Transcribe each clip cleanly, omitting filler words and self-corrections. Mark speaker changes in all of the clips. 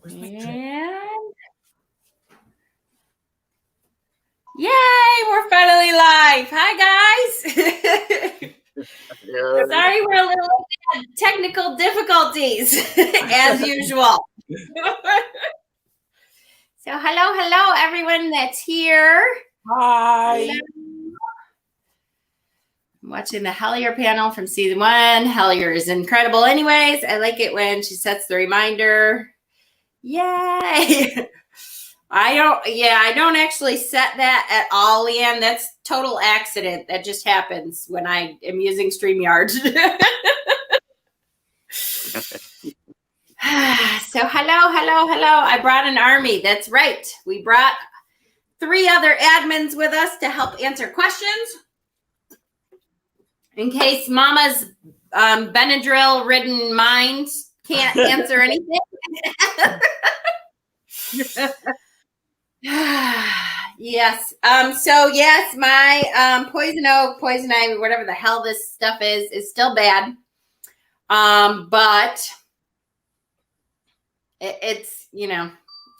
Speaker 1: And yay, we're finally live. Hi, guys. Sorry, we're a little technical difficulties as usual. So hello, everyone that's here.
Speaker 2: Hi.
Speaker 1: Hello. I'm watching the Hellier panel from season 1. Hellier is incredible anyways. I like it when she sets the reminder. Yay. I don't actually set that at all, Leanne. That's total accident. That just happens when I am using StreamYard. So hello. I brought an army. That's right. We brought 3 other admins with us to help answer questions. In case Mama's Benadryl-ridden mind can't answer anything. Yes. So yes, my poison oak, poison ivy, whatever the hell this stuff is still bad. But it's,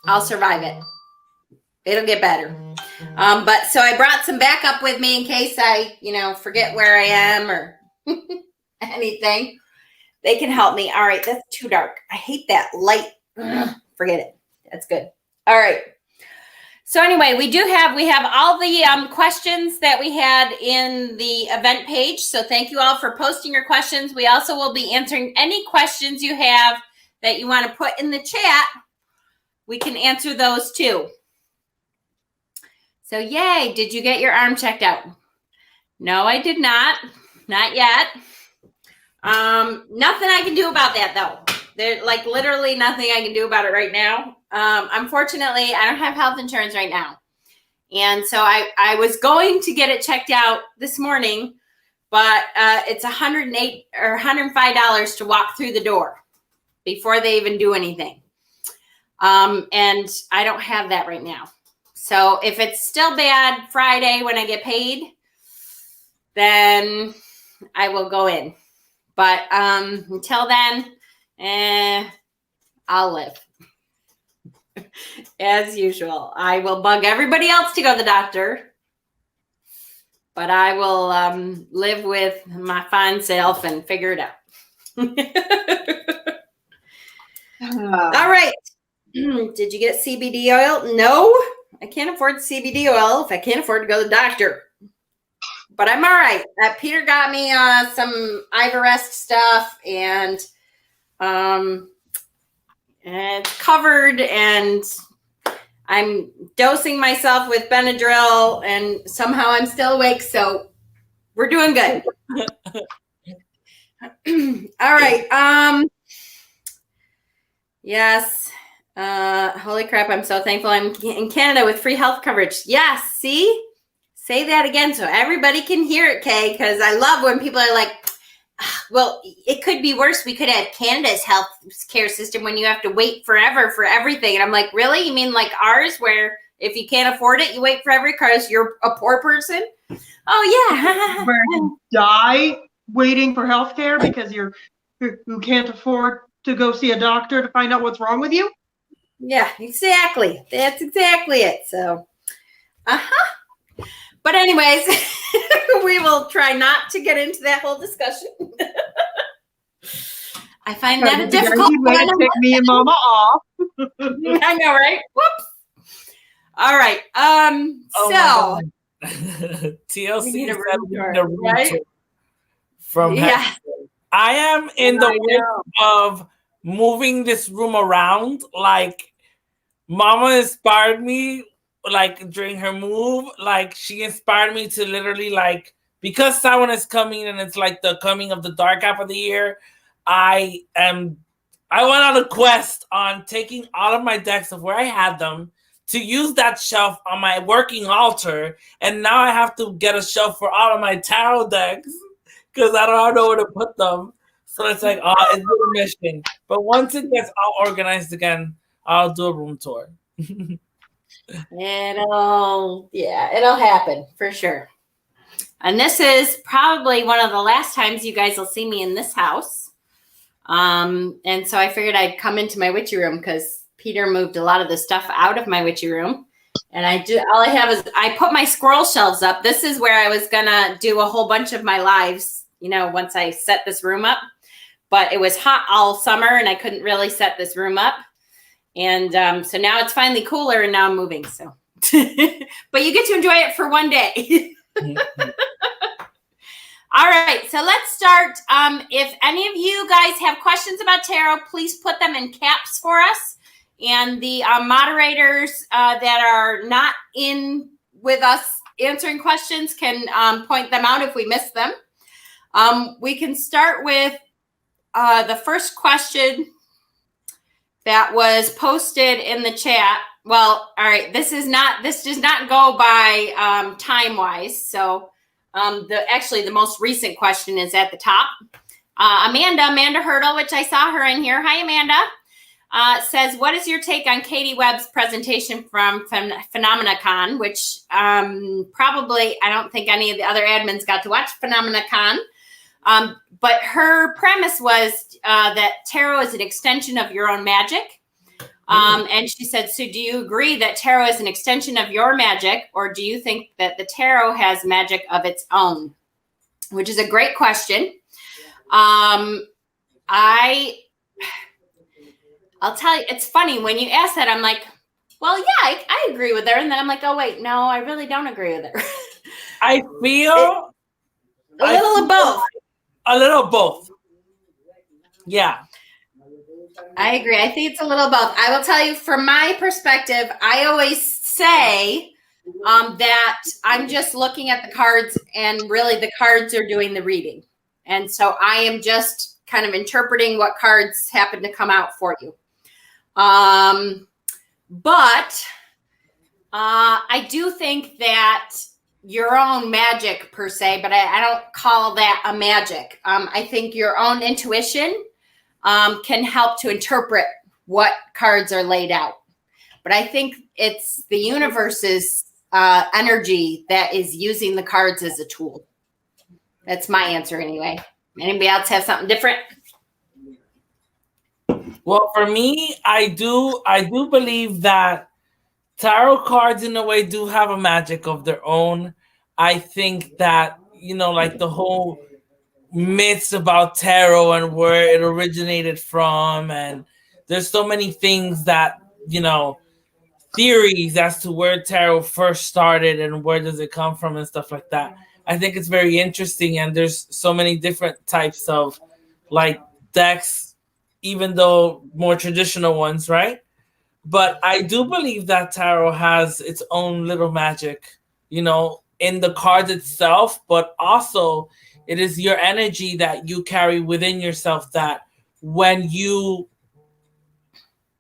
Speaker 1: I'll survive it. It'll get better. But so I brought some backup with me in case I, forget where I am or anything. They can help me. All right, that's too dark. I hate that light. Ugh, forget it. That's good. All right. So anyway, we have all the questions that we had in the event page. So thank you all for posting your questions. We also will be answering any questions you have that you want to put in the chat. We can answer those too. So yay, did you get your arm checked out? No, I did not. Not yet. Nothing I can do about that though. There's like literally nothing I can do about it right now. Unfortunately, I don't have health insurance right now. And so I was going to get it checked out this morning, but it's $108 or $105 to walk through the door before they even do anything. And I don't have that right now. So if it's still bad Friday when I get paid, then I will go in. But until then, I'll live. As usual, I will bug everybody else to go to the doctor, but I will live with my fine self and figure it out. All right. Did you get CBD oil? No, I can't afford CBD oil if I can't afford to go to the doctor. But I'm all right. Peter got me some Iverest stuff, and it's covered, and I'm dosing myself with Benadryl, and somehow I'm still awake, so we're doing good. All right. Yes. Holy crap, I'm so thankful I'm in Canada with free health coverage. Yes, see? Say that again so everybody can hear it, Kay, because I love when people are like, well, it could be worse. We could have Canada's health care system when you have to wait forever for everything. And I'm like, really? You mean like ours, where if you can't afford it, you wait forever because you're a poor person? Oh, yeah.
Speaker 3: Where you die waiting for health care because you can't afford to go see a doctor to find out what's wrong with you?
Speaker 1: Yeah, exactly. That's exactly it. So, But anyways, we will try not to get into that whole discussion. I find that a difficult
Speaker 3: way to pick me and Mama off.
Speaker 1: I know, right? Whoops. All right. So
Speaker 2: TLC
Speaker 1: need a
Speaker 2: said
Speaker 1: room
Speaker 2: we
Speaker 1: tour,
Speaker 2: need a room
Speaker 1: right?
Speaker 2: tour from
Speaker 1: Yeah.
Speaker 2: I am in the midst of moving this room around. Like, Mama inspired me, like, during her move. Like, she inspired me to literally, like, because Samhain is coming and it's like the coming of the dark half of the year, I went on a quest on taking all of my decks of where I had them to use that shelf on my working altar, and now I have to get a shelf for all of my tarot decks because I don't know where to put them. So it's like, it's a mission. But once it gets all organized again, I'll do a room tour.
Speaker 1: It'll happen for sure. And this is probably one of the last times you guys will see me in this house. And so I figured I'd come into my witchy room because Peter moved a lot of the stuff out of my witchy room. And all I have is I put my squirrel shelves up. This is where I was going to do a whole bunch of my lives, once I set this room up. But it was hot all summer and I couldn't really set this room up. And so now it's finally cooler and now I'm moving. So, but you get to enjoy it for one day. All right, so let's start. If any of you guys have questions about tarot, please put them in caps for us. And the moderators that are not in with us answering questions can point them out if we miss them. We can start with the first question that was posted in the chat. Well, all right, this does not go by time-wise, so the most recent question is at the top. Amanda Hurdle, which I saw her in here. Hi, Amanda. Says, what is your take on Katie Webb's presentation from PhenomenaCon, which probably, I don't think any of the other admins got to watch PhenomenaCon. But her premise was that tarot is an extension of your own magic. And she said, so do you agree that tarot is an extension of your magic, or do you think that the tarot has magic of its own? Which is a great question. I'll tell you, it's funny when you ask that, I'm like, well, yeah, I agree with her. And then I'm like, oh, wait, no, I really don't agree with her.
Speaker 2: I feel
Speaker 1: a little of both.
Speaker 2: A little both. Yeah.
Speaker 1: I agree. I think it's a little both. I will tell you from my perspective, I always say that I'm just looking at the cards and really the cards are doing the reading. And so I am just kind of interpreting what cards happen to come out for you. But I do think that your own magic per se, but I don't call that a magic. I think your own intuition can help to interpret what cards are laid out. But I think it's the universe's energy that is using the cards as a tool. That's my answer anyway. Anybody else have something different?
Speaker 2: Well, for me, I do believe that tarot cards in a way do have a magic of their own. I think that, like the whole myths about tarot and where it originated from, and there's so many things that, theories as to where tarot first started and where does it come from and stuff like that. I think it's very interesting, and there's so many different types of like decks, even though more traditional ones, right? But I do believe that tarot has its own little magic, in the cards itself, but also it is your energy that you carry within yourself that when you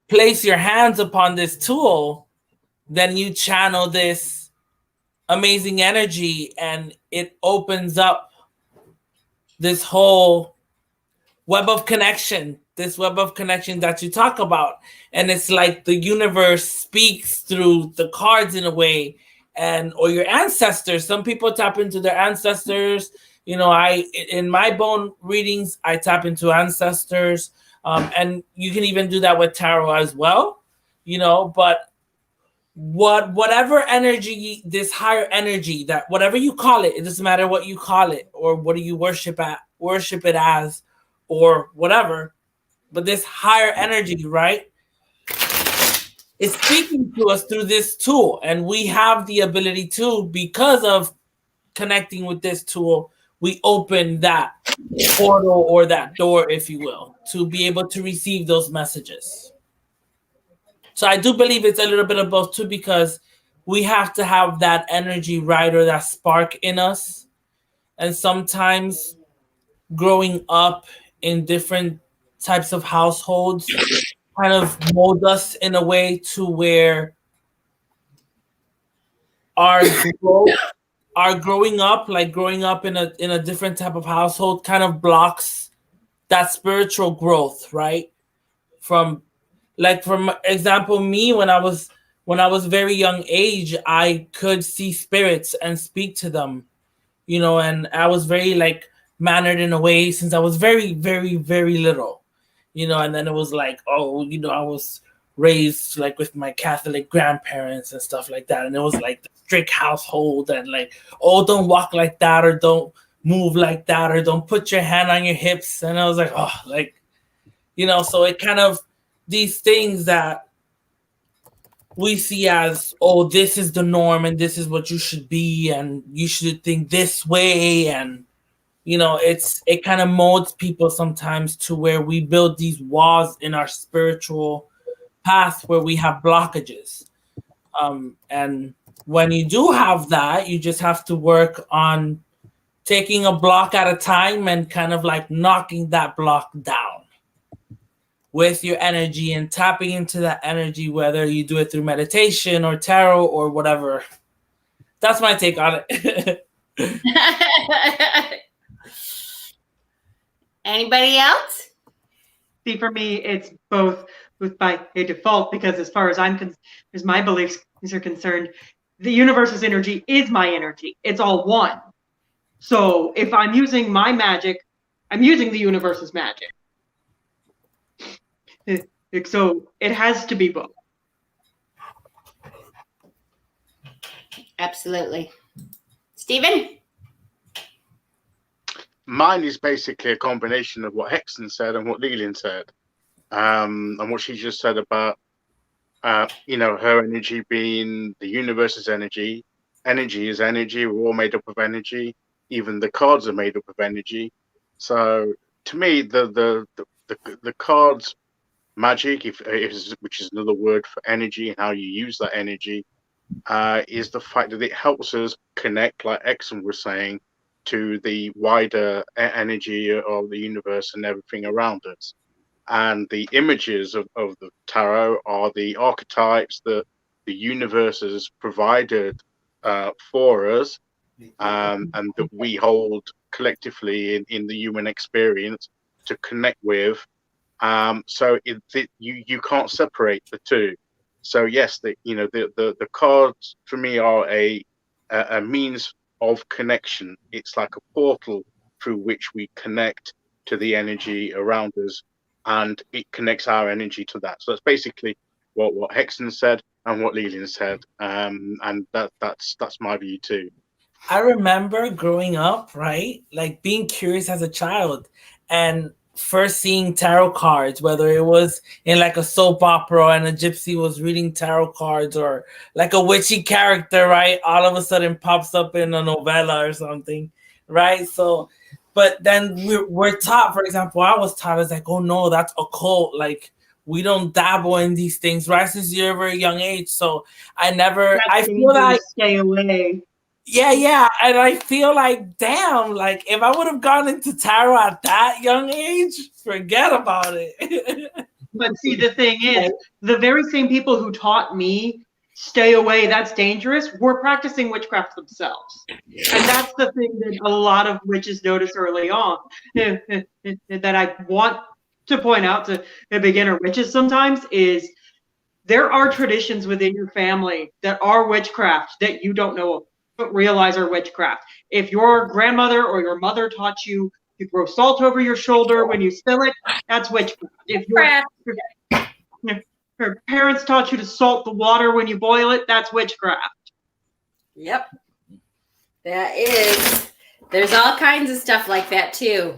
Speaker 2: place your hands upon this tool, then you channel this amazing energy and it opens up this whole web of connection, that you talk about. And it's like the universe speaks through the cards in a way, or your ancestors. Some people tap into their ancestors. In my bone readings, I tap into ancestors. And you can even do that with tarot as well, but whatever energy, this higher energy, that whatever you call it, it doesn't matter what you call it or what do you worship it as or whatever, but this higher energy, right, is speaking to us through this tool. And we have the ability to, because of connecting with this tool, we open that portal or that door, if you will, to be able to receive those messages. So I do believe it's a little bit of both too, because we have to have that energy, right, or that spark in us. And sometimes growing up in different types of households kind of mold us in a way to where our growing up in a different type of household kind of blocks that spiritual growth, right? From example, me, when I was very young age, I could see spirits and speak to them, and I was very mannered in a way since I was very, very, very little, and then it was like, I was raised like with my Catholic grandparents and stuff like that, and it was like the strict household and like, oh, don't walk like that, or don't move like that, or don't put your hand on your hips. And I was like, oh, like, so it kind of, these things that we see as, oh, this is the norm and this is what you should be and you should think this way, and it kind of molds people sometimes to where we build these walls in our spiritual path where we have blockages. And when you do have that, you just have to work on taking a block at a time and kind of like knocking that block down with your energy and tapping into that energy, whether you do it through meditation or tarot or whatever. That's my take on it.
Speaker 1: Anybody else?
Speaker 3: See, for me, it's both by a default, because as far as as my beliefs are concerned, the universe's energy is my energy. It's all one. So if I'm using my magic, I'm using the universe's magic. So it has to be both.
Speaker 1: Absolutely. Stephen?
Speaker 4: Mine is basically a combination of what Hexton said and what Leland said, and what she just said about, her energy being the universe's energy. Energy is energy. We're all made up of energy. Even the cards are made up of energy. So to me, the cards magic, which is another word for energy and how you use that energy, is the fact that it helps us connect, like Exxon was saying, to the wider energy of the universe and everything around us. And the images of the tarot are the archetypes that the universe has provided for us, and that we hold collectively in the human experience to connect with. So you can't separate the two. So yes, the cards for me are a means of connection. It's like a portal through which we connect to the energy around us, and it connects our energy to that. So that's basically what Hexton said and what Leland said, and that's my view too.
Speaker 2: I remember growing up, right? Like being curious as a child and first seeing tarot cards, whether it was in like a soap opera and a gypsy was reading tarot cards, or like a witchy character, right? All of a sudden pops up in a novella or something, right? So, but then we're taught, for example, I was taught, it's like, oh no, that's occult. Like we don't dabble in these things, right? Since you're a very young age. So I feel like
Speaker 3: stay away.
Speaker 2: Yeah. And I feel like, damn, like if I would have gone into tarot at that young age, forget about it.
Speaker 3: But see, the thing is, the very same people who taught me, stay away, that's dangerous, were practicing witchcraft themselves. And that's the thing that a lot of witches notice early on, that I want to point out to the beginner witches sometimes, is there are traditions within your family that are witchcraft that you don't know, don't realize are witchcraft. If your grandmother or your mother taught you to throw salt over your shoulder when you spill it, that's witchcraft. If your parents taught you to salt the water when you boil it, that's witchcraft.
Speaker 1: Yep. There's all kinds of stuff like that too.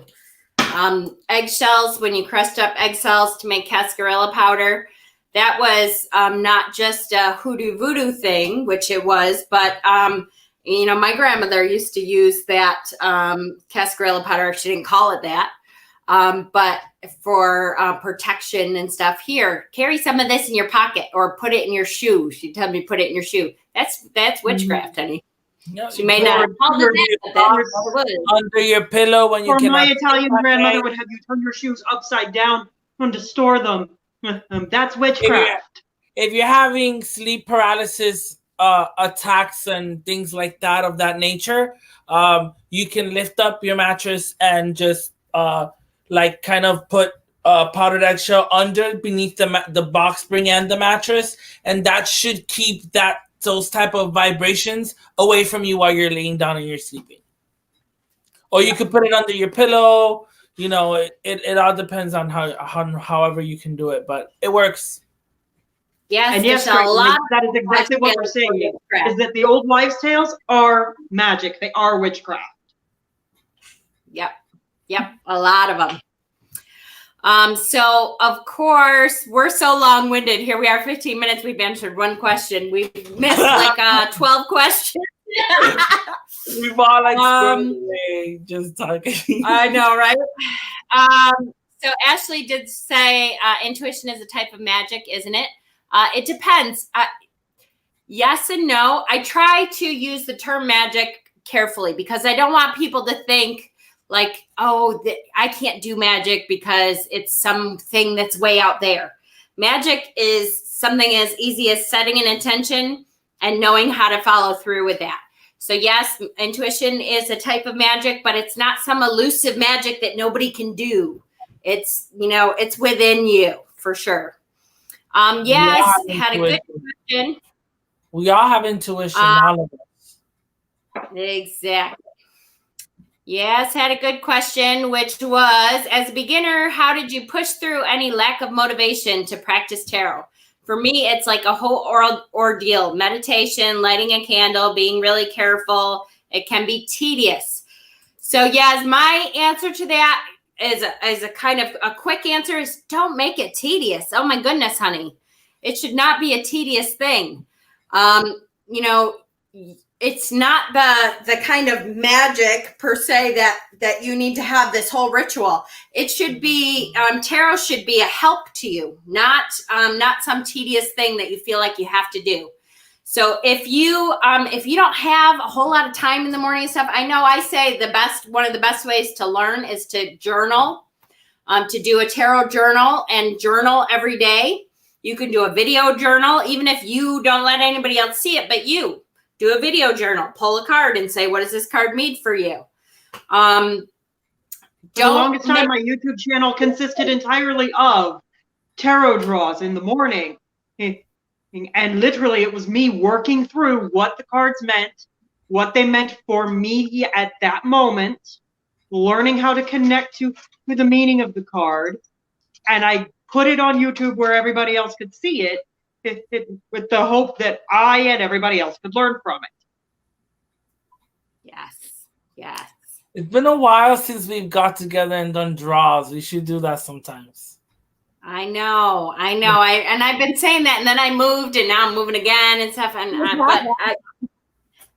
Speaker 1: Eggshells, when you crushed up eggshells to make cascarilla powder, that was not just a hoodoo voodoo thing, which it was, but my grandmother used to use that cascarilla powder. She didn't call it that, but for protection and stuff. Here, carry some of this in your pocket or put it in your shoe. She told me put it in your shoe. That's witchcraft, honey.
Speaker 2: No,
Speaker 1: she may not have called it that, but that's what it was.
Speaker 2: Under your pillow when you
Speaker 3: or
Speaker 2: can.
Speaker 3: My Italian grandmother would have you turn your shoes upside down to store them. That's witchcraft.
Speaker 2: If you're having sleep paralysis attacks and things like that of that nature, you can lift up your mattress and just like kind of put powdered eggshell beneath the box spring and the mattress, and that should keep those type of vibrations away from you while you're laying down and you're sleeping. Or you could put it under your pillow. It all depends on however you can do it, but it works.
Speaker 1: Yes,
Speaker 3: And yes,
Speaker 1: there's a
Speaker 3: Tracy,
Speaker 1: lot.
Speaker 3: that is exactly what we're saying, is that the old wives' tales are magic. They are witchcraft.
Speaker 1: Yep, a lot of them. So of course we're so long-winded. Here we are, 15 minutes. We've answered one question. We've missed like 12 questions.
Speaker 2: We've all like squirreled away just talking.
Speaker 1: I know, right? So Ashley did say intuition is a type of magic, isn't it? It depends. Yes and no. I try to use the term magic carefully because I don't want people to think like, oh, I can't do magic because it's something that's way out there. Magic is something as easy as setting an intention and knowing how to follow through with that. So yes, intuition is a type of magic, but it's not some elusive magic that nobody can do. It's, it's within you for sure. Yes, had a good question.
Speaker 2: We all have intuition, all of us.
Speaker 1: Exactly. Yes, had a good question, which was, as a beginner, how did you push through any lack of motivation to practice tarot? For me, it's like a whole ordeal. Meditation, lighting a candle, being really careful. It can be tedious. So yes, my answer to that is a kind of a quick answer is don't make it tedious. Oh my goodness, honey. It should not be a tedious thing. It's not the kind of magic per se that you need to have this whole ritual. It should be tarot should be a help to you, not some tedious thing that you feel like you have to do. So if you don't have a whole lot of time in the morning and stuff, I know I say one of the best ways to learn is to journal, to do a tarot journal and journal every day. You can do a video journal, even if you don't let anybody else see it, but you do a video journal, pull a card and say, what does this card mean for you?
Speaker 3: For the longest time, my YouTube channel consisted entirely of tarot draws in the morning. And literally, it was me working through what the cards meant, what they meant for me at that moment, learning how to connect to the meaning of the card. And I put it on YouTube where everybody else could see it, with the hope that I and everybody else could learn from it.
Speaker 1: Yes.
Speaker 2: It's been a while since we've got together and done draws. We should do that sometimes.
Speaker 1: I know. I've been saying that, and then I moved, and now I'm moving again and stuff.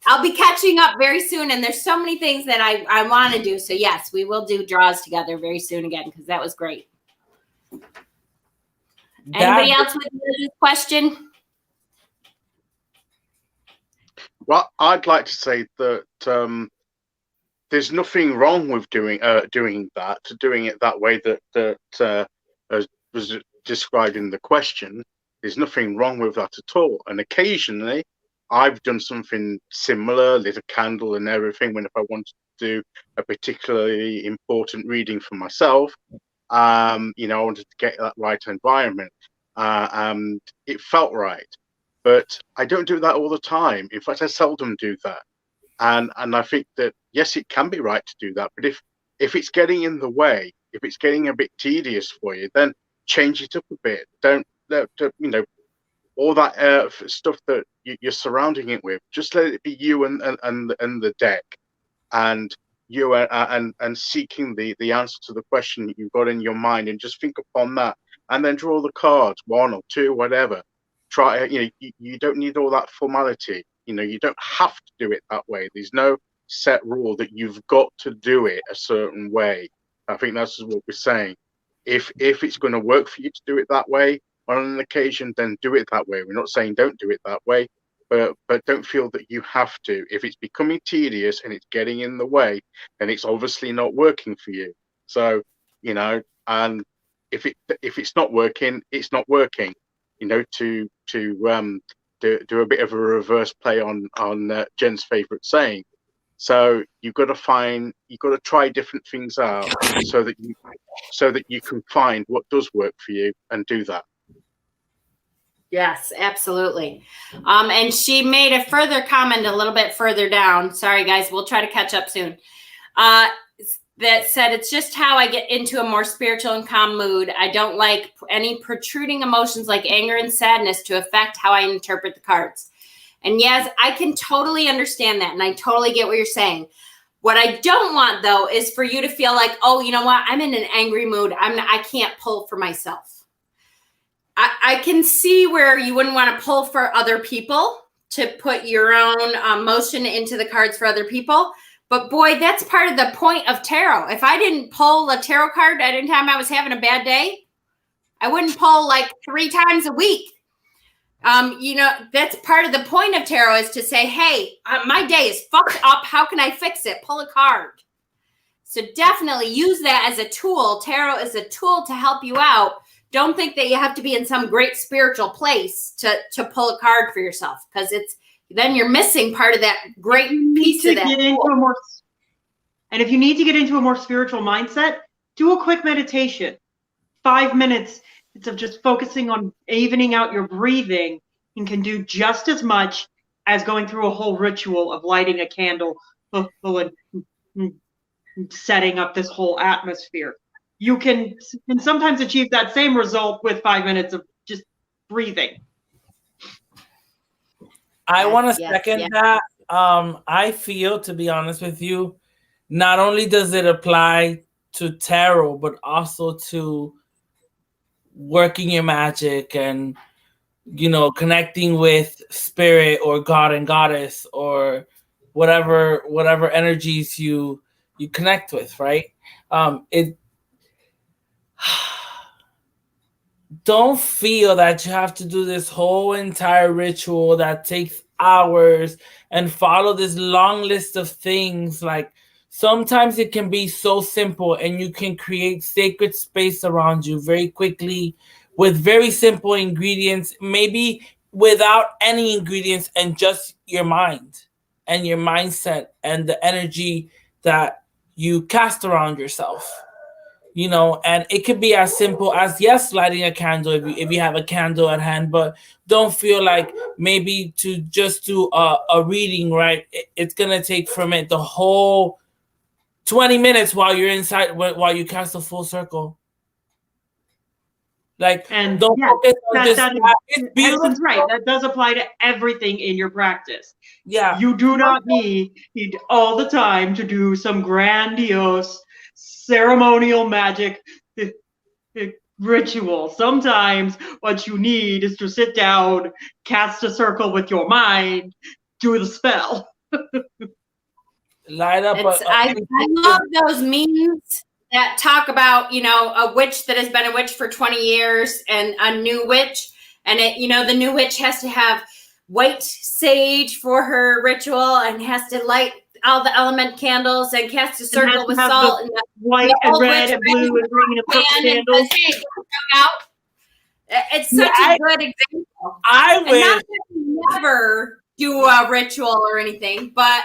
Speaker 1: I'll be catching up very soon, and there's so many things that I want to do. So yes, we will do draws together very soon again because that was great. Anybody else with this question?
Speaker 4: Well, I'd like to say that there's nothing wrong with doing it that way that was described in the question. There's nothing wrong with that at all. And occasionally, I've done something similar, lit a candle and everything, if I wanted to do a particularly important reading for myself. I wanted to get that right environment, and it felt right. But I don't do that all the time. In fact, I seldom do that. And I think that, yes, it can be right to do that. But if it's getting in the way, if it's getting a bit tedious for you, then change it up a bit. Don't all that stuff that you're surrounding it with. Just let it be you and the deck, and you and seeking the answer to the question that you've got in your mind, and just think upon that, and then draw the cards, one or two, whatever. Try, you don't need all that formality. You don't have to do it that way. There's no set rule that you've got to do it a certain way. I think that's what we're saying. If it's going to work for you to do it that way on an occasion, then do it that way. We're not saying don't do it that way, but don't feel that you have to. If it's becoming tedious and it's getting in the way, then it's obviously not working for you. So, and if it's not working, it's not working. To do a bit of a reverse play on Jen's favorite saying. So you've got to try different things out so that you can find what does work for you and do that.
Speaker 1: Yes, absolutely. And she made a further comment a little bit further down. Sorry, guys, we'll try to catch up soon. that said, it's just how I get into a more spiritual and calm mood. I don't like any protruding emotions like anger and sadness to affect how I interpret the cards. And yes, I can totally understand that. And I totally get what you're saying. What I don't want, though, is for you to feel like, oh, you know what? I'm in an angry mood. I can't pull for myself. I can see where you wouldn't want to pull for other people, to put your own emotion into the cards for other people. But boy, that's part of the point of tarot. If I didn't pull a tarot card at any time I was having a bad day, I wouldn't pull like 3 times a week. That's part of the point of tarot, is to say, hey, my day is fucked up. How can I fix it? Pull a card. So definitely use that as a tool. Tarot is a tool to help you out. Don't think that you have to be in some great spiritual place to pull a card for yourself, because then you're missing part of that great piece of that.
Speaker 3: And if you need to get into a more spiritual mindset, do a quick meditation. 5 minutes of just focusing on evening out your breathing, and can do just as much as going through a whole ritual of lighting a candle and setting up this whole atmosphere. You can sometimes achieve that same result with 5 minutes of just breathing.
Speaker 2: I want to second that. I feel, to be honest with you, not only does it apply to tarot, but also to working your magic and, connecting with spirit or God and goddess or whatever energies you connect with, right? Don't feel that you have to do this whole entire ritual that takes hours and follow this long list of things. Like, sometimes it can be so simple, and you can create sacred space around you very quickly with very simple ingredients, maybe without any ingredients, and just your mind and your mindset and the energy that you cast around yourself. And it could be as simple as, yes, lighting a candle if you have a candle at hand, but don't feel like maybe to just do a reading, right? It's going to take from it the whole 20 minutes while you're inside, while you cast a full circle. Like,
Speaker 3: and
Speaker 2: don't focus on this.
Speaker 3: It's beautiful. Right. That does apply to everything in your practice.
Speaker 2: Yeah.
Speaker 3: You do not need all the time to do some grandiose ceremonial magic ritual. Sometimes what you need is to sit down, cast a circle with your mind, do the spell.
Speaker 2: Light up.
Speaker 1: I love those memes that talk about, a witch that has been a witch for 20 years and a new witch. And the new witch has to have white sage for her ritual and has to light all the element candles and cast a circle with salt and
Speaker 3: white and red and blue and green and purple candles.
Speaker 1: It's such a good example.
Speaker 2: I wish.
Speaker 1: Not that we never do a ritual or anything, but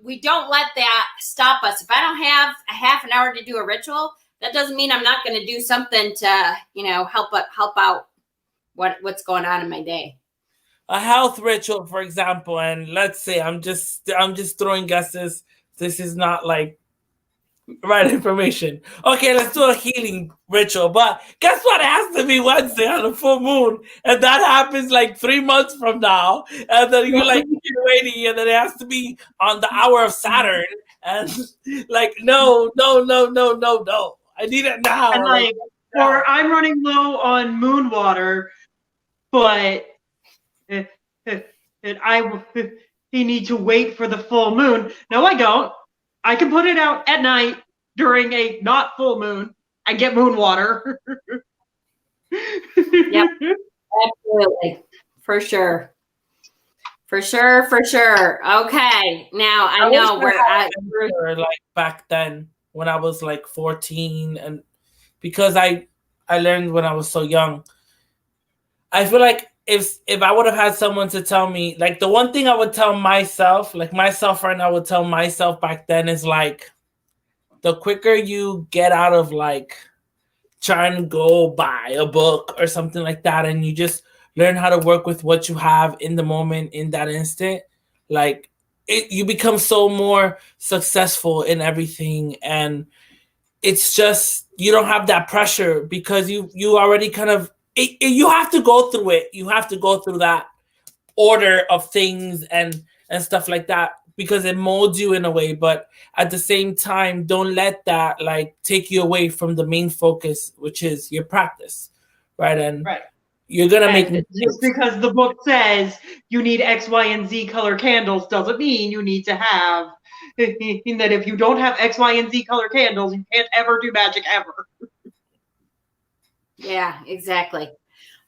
Speaker 1: we don't let that stop us. If I don't have a half an hour to do a ritual, that doesn't mean I'm not going to do something to, help out what's going on in my day.
Speaker 2: A health ritual, for example, and let's say I'm just throwing guesses. This is not like right information. Okay, let's do a healing ritual. But guess what? It has to be Wednesday on a full moon, and that happens like 3 months from now. And then you're like, you're waiting, and then it has to be on the hour of Saturn. And like, no. I need it now.
Speaker 3: And or I'm running low on moon water, but you need to wait for the full moon. No, I don't. I can put it out at night during a not full moon and get moon water.
Speaker 1: Yep, absolutely. For sure. Okay, now I know where
Speaker 2: like back then when I was like 14, and because I learned when I was so young. I feel like if I would have had someone to tell me, like, the one thing I would tell myself, like myself right now, I would tell myself back then is like, the quicker you get out of like trying to go buy a book or something like that, and you just learn how to work with what you have in the moment, in that instant, like you become so more successful in everything, and it's just you don't have that pressure because you already kind of you have to go through it. You have to go through that order of things and stuff like that because it molds you in a way. But at the same time, don't let that like take you away from the main focus, which is your practice, right? And you're gonna make mistakes.
Speaker 3: Just because the book says you need X, Y, and Z color candles doesn't mean you need to have. In that if you don't have X, Y, and Z color candles, you can't ever do magic ever.
Speaker 1: Yeah, exactly.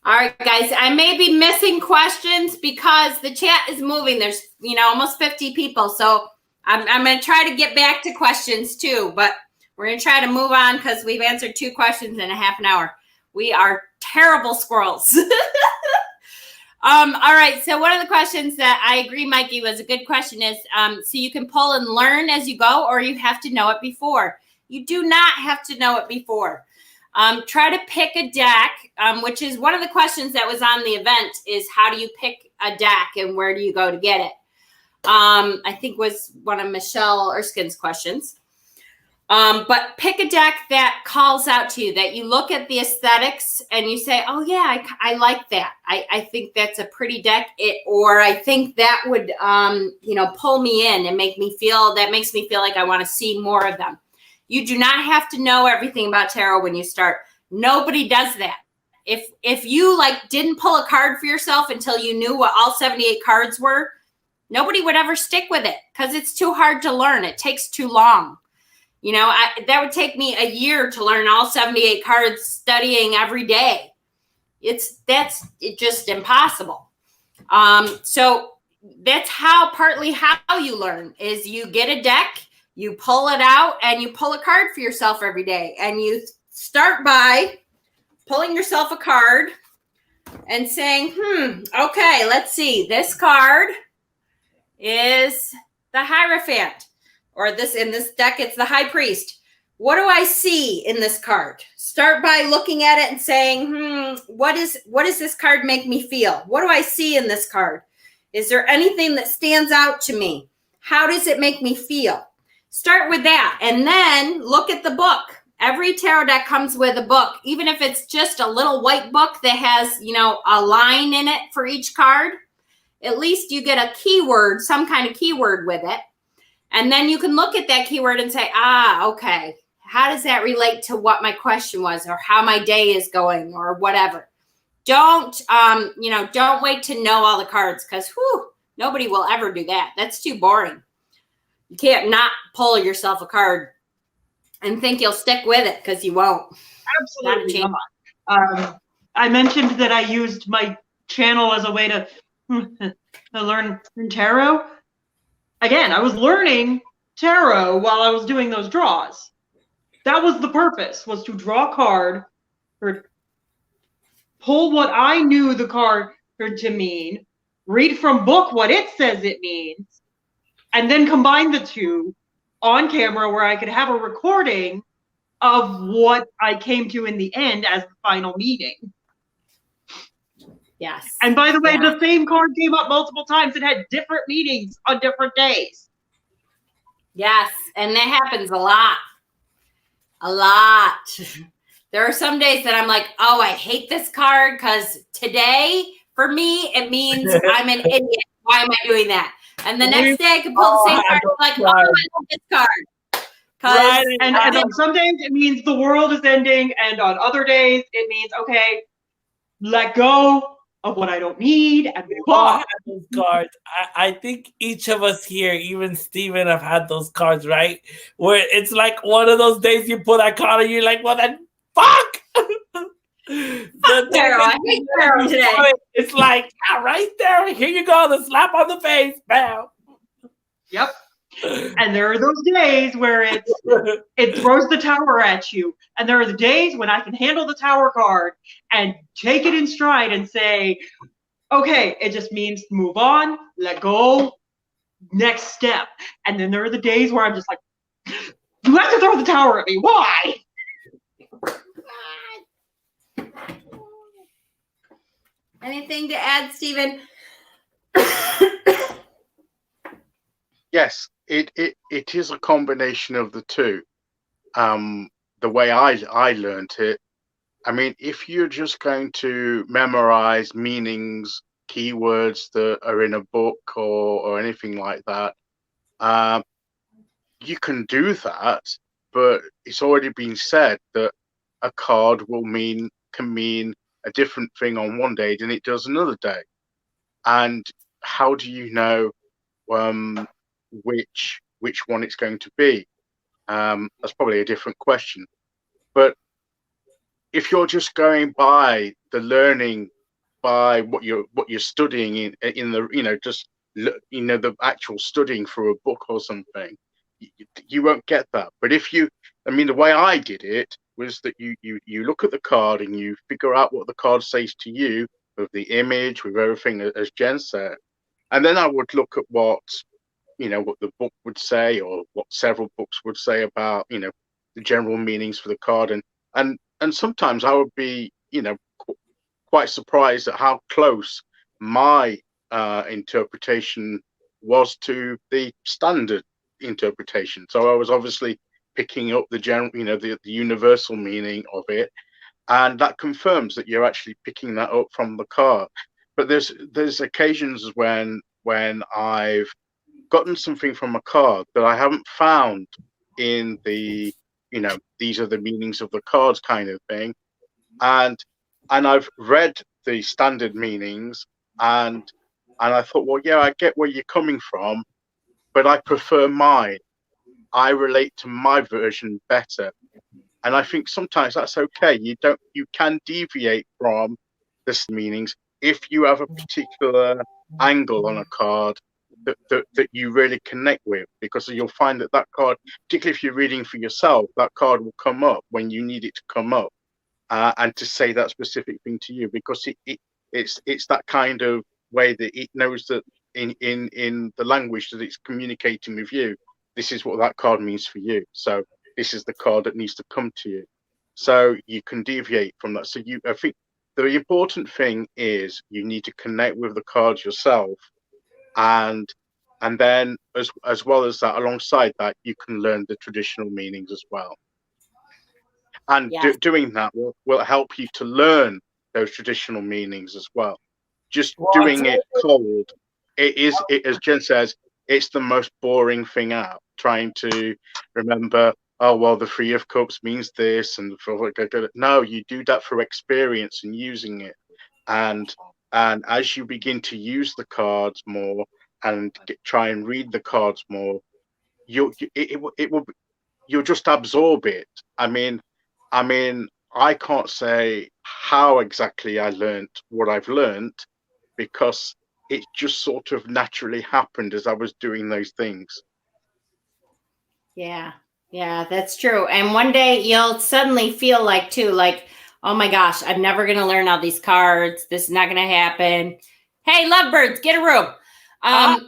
Speaker 1: All right, guys, I may be missing questions because the chat is moving. There's, almost 50 people. So I'm going to try to get back to questions too, but we're going to try to move on because we've answered 2 questions in a half an hour. We are terrible squirrels. All right. So one of the questions that I agree, Mikey, was a good question is, so you can pull and learn as you go, or you have to know it before. You do not have to know it before. Try to pick a deck, which is one of the questions that was on the event is how do you pick a deck and where do you go to get it? I think was one of Michelle Erskine's questions. But pick a deck that calls out to you, that you look at the aesthetics and you say, oh yeah, I like that. I think that's a pretty deck. Or I think that would, pull me in and makes me feel like I want to see more of them. You do not have to know everything about tarot when you start. Nobody does that. If you didn't pull a card for yourself until you knew what all 78 cards were, nobody would ever stick with it because it's too hard to learn. It takes too long. That would take me a year to learn all 78 cards studying every day. It's just impossible. So that's partly how you learn is you get a deck, you pull it out, and you pull a card for yourself every day. And you start by pulling yourself a card and saying, okay, let's see. This card is the Hierophant. Or in this deck, it's the High Priest. What do I see in this card? Start by looking at it and saying, what does this card make me feel? What do I see in this card? Is there anything that stands out to me? How does it make me feel? Start with that and then look at the book. Every tarot deck comes with a book, even if it's just a little white book that has, a line in it for each card. At least you get a keyword, some kind of keyword with it. And then you can look at that keyword and say, okay, how does that relate to what my question was or how my day is going or whatever? Don't wait to know all the cards because nobody will ever do that. That's too boring. You can't not pull yourself a card and think you'll stick with it because you won't.
Speaker 3: Absolutely not. I mentioned that I used my channel as a way to learn tarot. Again, I was learning tarot while I was doing those draws. That was the purpose, was to draw a card or pull what I knew the card to mean, read from book what it says it means, and then combine the two on camera where I could have a recording of what I came to in the end as the final meeting.
Speaker 1: Yes.
Speaker 3: And by the way, the same card came up multiple times. It had different meanings on different days.
Speaker 1: Yes, and that happens a lot. A lot. There are some days that I'm like, oh, I hate this card because today, for me, it means I'm an idiot. Why am I doing that? And the next day I can pull the same card and like, oh, I love this card.
Speaker 3: Right. And on some days it means the world is ending, and on other days it means, okay, let go of what I don't need and move on.
Speaker 2: Those cards. I think each of us here, even Steven, have had those cards, right? Where it's like one of those days you pull that card and you're like, well, then fuck!
Speaker 1: Tarot. I hate tarot today.
Speaker 2: It's like, right there, here you go, the slap on the face, bam.
Speaker 3: Yep. And there are those days where it throws the tower at you. And there are the days when I can handle the tower card and take it in stride and say, okay, it just means move on, let go, next step. And then there are the days where I'm just like, you have to throw the tower at me. Why?
Speaker 1: Anything to add, Stephen?
Speaker 4: yes, it is a combination of the two. The way I learned it, I mean, if you're just going to memorize meanings, keywords that are in a book or anything like that, you can do that, but it's already been said that a card can mean a different thing on one day than it does another day. And how do you know which one it's going to be? That's probably a different question. But if you're just going by the learning, by what you're studying in the just the actual studying through a book or something, you won't get that. But if you, I mean, the way I did it was that you look at the card and you figure out what the card says to you with the image, with everything, as Jen said, and then I would look at what the book would say, or what several books would say about the general meanings for the card, and sometimes I would be quite surprised at how close my interpretation was to the standard interpretation. So I was obviously picking up the general, the universal meaning of it, and that confirms that you're actually picking that up from the card. But there's occasions when I've gotten something from a card that I haven't found in the these are the meanings of the cards kind of thing, and I've read the standard meanings, and I thought, well, yeah, I get where you're coming from, but I prefer mine. I relate to my version better. And I think sometimes that's okay. You can deviate from the meanings if you have a particular angle on a card that you really connect with, because you'll find that card, particularly if you're reading for yourself, that card will come up when you need it to come up, and to say that specific thing to you, because it's that kind of way that it knows that in the language that it's communicating with you, this is what that card means for you. So this is the card that needs to come to you. So you can deviate from that. So I think the important thing is you need to connect with the cards yourself, and then as well as that, alongside that, you can learn the traditional meanings as well. And
Speaker 1: Yes.
Speaker 4: doing that will help you to learn those traditional meanings as well. Just doing it cold, as Jen says, it's the most boring thing out. Trying to remember, oh well, the Three of Cups means this, and no, you do that through experience and using it, and as you begin to use the cards more and try and read the cards more, you'll just absorb it. I mean, I can't say how exactly I learned what I've learned, because it just sort of naturally happened as I was doing those things.
Speaker 1: Yeah, that's true. And one day you'll suddenly feel like, oh my gosh, I'm never going to learn all these cards. This is not going to happen. Hey, lovebirds, get a room. And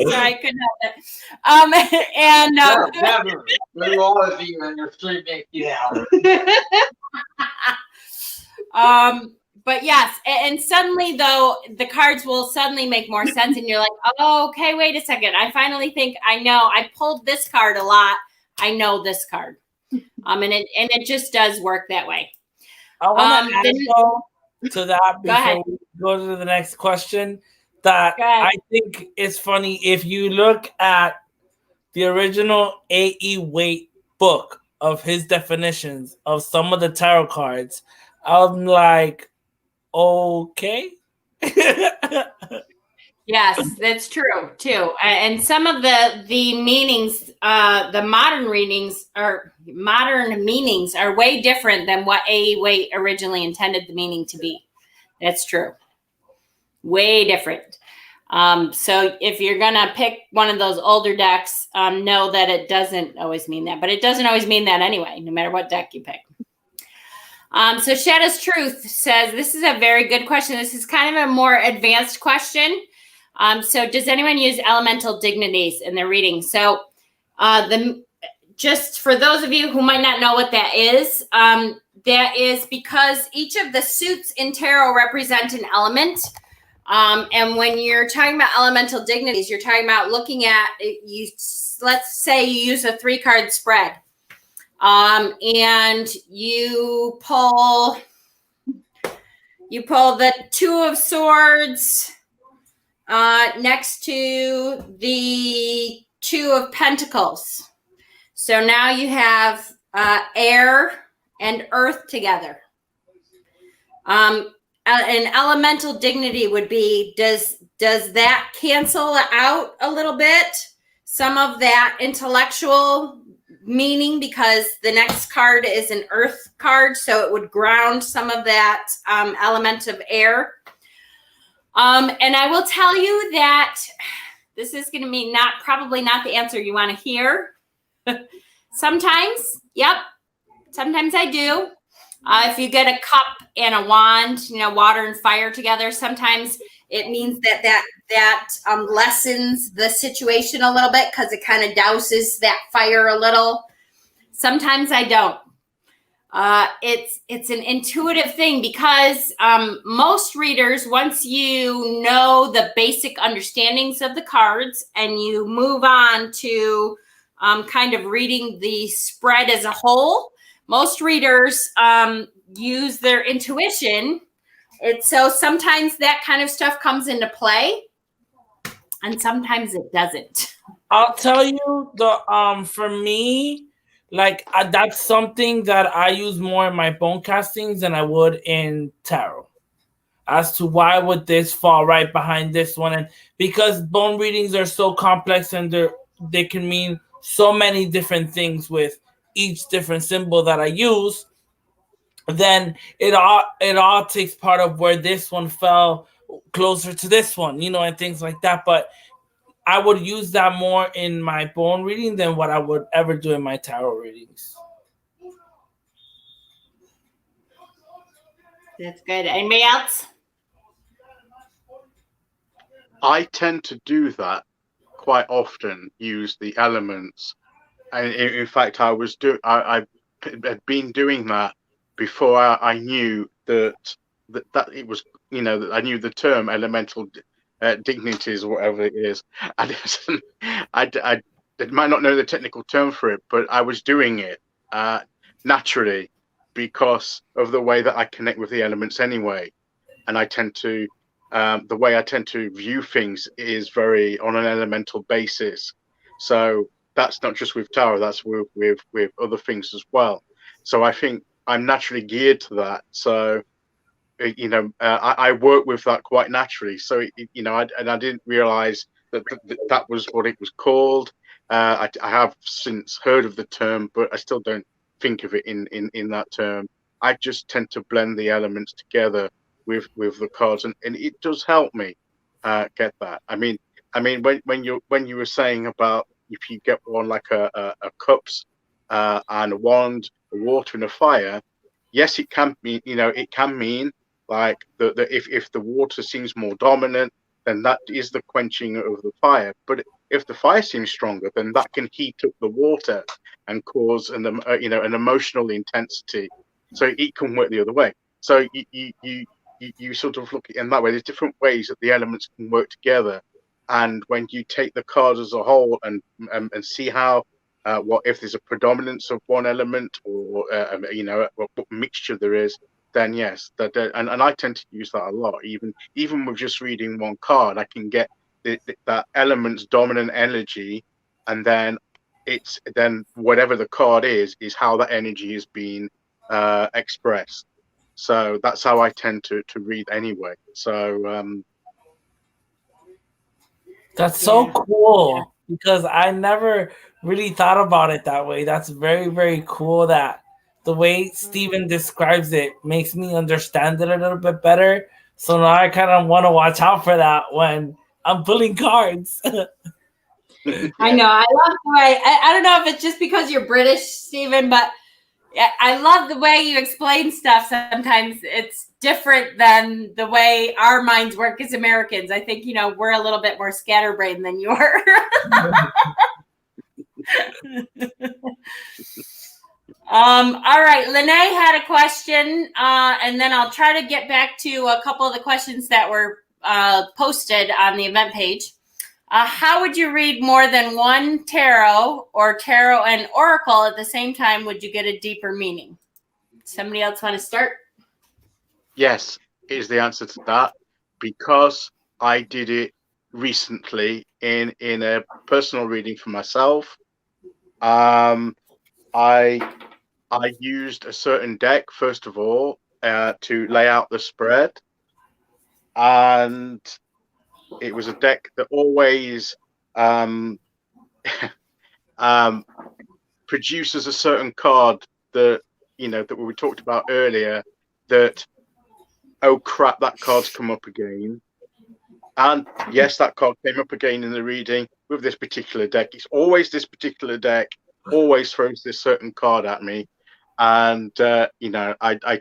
Speaker 1: sorry, I couldn't help it. And
Speaker 5: never. We're all of you, and you're sleeping. Yeah.
Speaker 1: But yes, and suddenly though, the cards will suddenly make more sense, and you're like, oh, okay, wait a second. I finally think I know. I pulled this card a lot. I know this card. And it just does work that way.
Speaker 2: I want to add to that before we go to the next question. That I think is funny. If you look at the original A.E. Waite book of his definitions of some of the tarot cards, I'm like, okay.
Speaker 1: Yes, that's true too. And some of the meanings, the modern meanings are way different than what A.E. Waite originally intended the meaning to be. That's true. Way different. So if you're gonna pick one of those older decks, know that it doesn't always mean that, but it doesn't always mean that anyway, no matter what deck you pick. So Shadow's Truth says, this is a very good question. This is kind of a more advanced question. So does anyone use elemental dignities in their reading? So just for those of you who might not know what that is because each of the suits in tarot represent an element. And when you're talking about elemental dignities, you're talking about looking at you. Let's say you use a 3-card spread, and you pull the 2 of Swords next to the 2 of Pentacles. So now you have air and earth together. An elemental dignity would be, does that cancel out a little bit some of that intellectual meaning, because the next card is an earth card, so it would ground some of that element of air. And I will tell you that this is going to be probably not the answer you want to hear. Sometimes, sometimes I do. If you get a cup and a wand, water and fire together, sometimes it means that lessens the situation a little bit, because it kind of douses that fire a little. Sometimes I don't. It's an intuitive thing, because most readers, once you know the basic understandings of the cards and you move on to kind of reading the spread as a whole, most readers use their intuition. So sometimes that kind of stuff comes into play, and sometimes it doesn't.
Speaker 2: I'll tell you, for me, that's something that I use more in my bone castings than I would in tarot. As to why would this fall right behind this one, and because bone readings are so complex and they can mean so many different things with each different symbol that I use, then it all takes part of where this one fell closer to this one, and things like that. But I would use that more in my bone reading than what I would ever do in my tarot readings.
Speaker 1: That's good. Anybody else?
Speaker 4: I tend to do that quite often, use the elements. And in fact, I had been doing that before I knew that it was, that I knew the term elemental dignities or whatever it is. I might not know the technical term for it, but I was doing it naturally because of the way that I connect with the elements anyway. And I tend to, the way I tend to view things is very on an elemental basis. So that's not just with tarot, that's with other things as well. So I think I'm naturally geared to that. So, I work with that quite naturally. So, I didn't realize that was what it was called. I have since heard of the term, but I still don't think of it in that term. I just tend to blend the elements together with the cards, and it does help me get that. I mean, when you were saying about if you get one like a cups and a wand, a water and a fire, yes, it can mean, it can mean like if the water seems more dominant, then that is the quenching of the fire. But if the fire seems stronger, then that can heat up the water and cause an emotional intensity. So it can work the other way. So you sort of look at it in that way. There's different ways that the elements can work together. And when you take the cards as a whole and see how what if there's a predominance of one element or what mixture there is, then yes, and I tend to use that a lot. Even with just reading one card, I can get that element's dominant energy, and then whatever the card is how that energy is being expressed. So that's how I tend to read anyway. So
Speaker 2: that's so cool, because I never really thought about it that way. That's very, very cool that the way Steven describes it makes me understand it a little bit better. So now I kind of want to watch out for that when I'm pulling cards.
Speaker 1: I know. I love the way, I don't know if it's just because you're British, Steven, but I love the way you explain stuff. Sometimes it's different than the way our minds work as Americans. I think, we're a little bit more scatterbrained than you are. All right. Lene had a question, and then I'll try to get back to a couple of the questions that were posted on the event page. How would you read more than one tarot or tarot and oracle at the same time? Would you get a deeper meaning? Somebody else want to start?
Speaker 4: Yes, is the answer to that, because I did it recently in a personal reading for myself. I used a certain deck first of all to lay out the spread, and it was a deck that always produces a certain card that that we talked about earlier. That, oh crap, that card's come up again. And yes, that card came up again in the reading with this particular deck. It's always this particular deck, always throws this certain card at me. And, I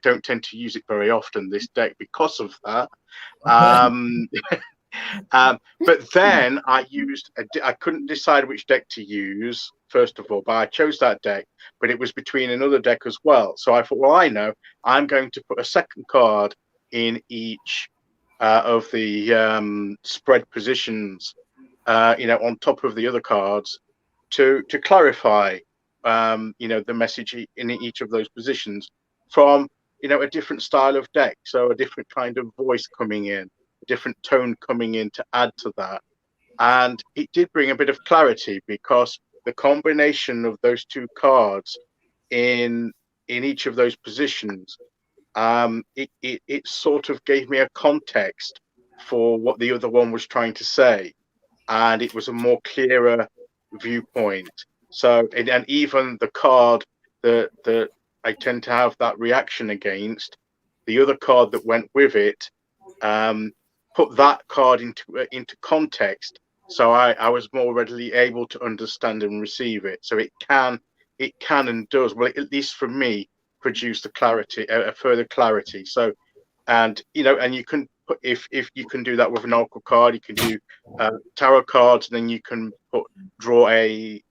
Speaker 4: don't tend to use it very often, this deck, because of that. But then I couldn't decide which deck to use, first of all, but I chose that deck, but it was between another deck as well. So I thought, well, I know, I'm going to put a second card in each of the spread positions, on top of the other cards to clarify, the message in each of those positions from, a different style of deck. So a different kind of voice coming in, a different tone coming in to add to that. And it did bring a bit of clarity, because the combination of those two cards in each of those positions, it sort of gave me a context for what the other one was trying to say, and it was a more clearer viewpoint. So, and even the card that I tend to have that reaction against, the other card that went with it, put that card into context, so I was more readily able to understand and receive it. So it can and does, well, at least for me, produce the clarity, a further clarity. So, and you can put, if you can do that with an oracle card, you can do tarot cards, and then you can draw an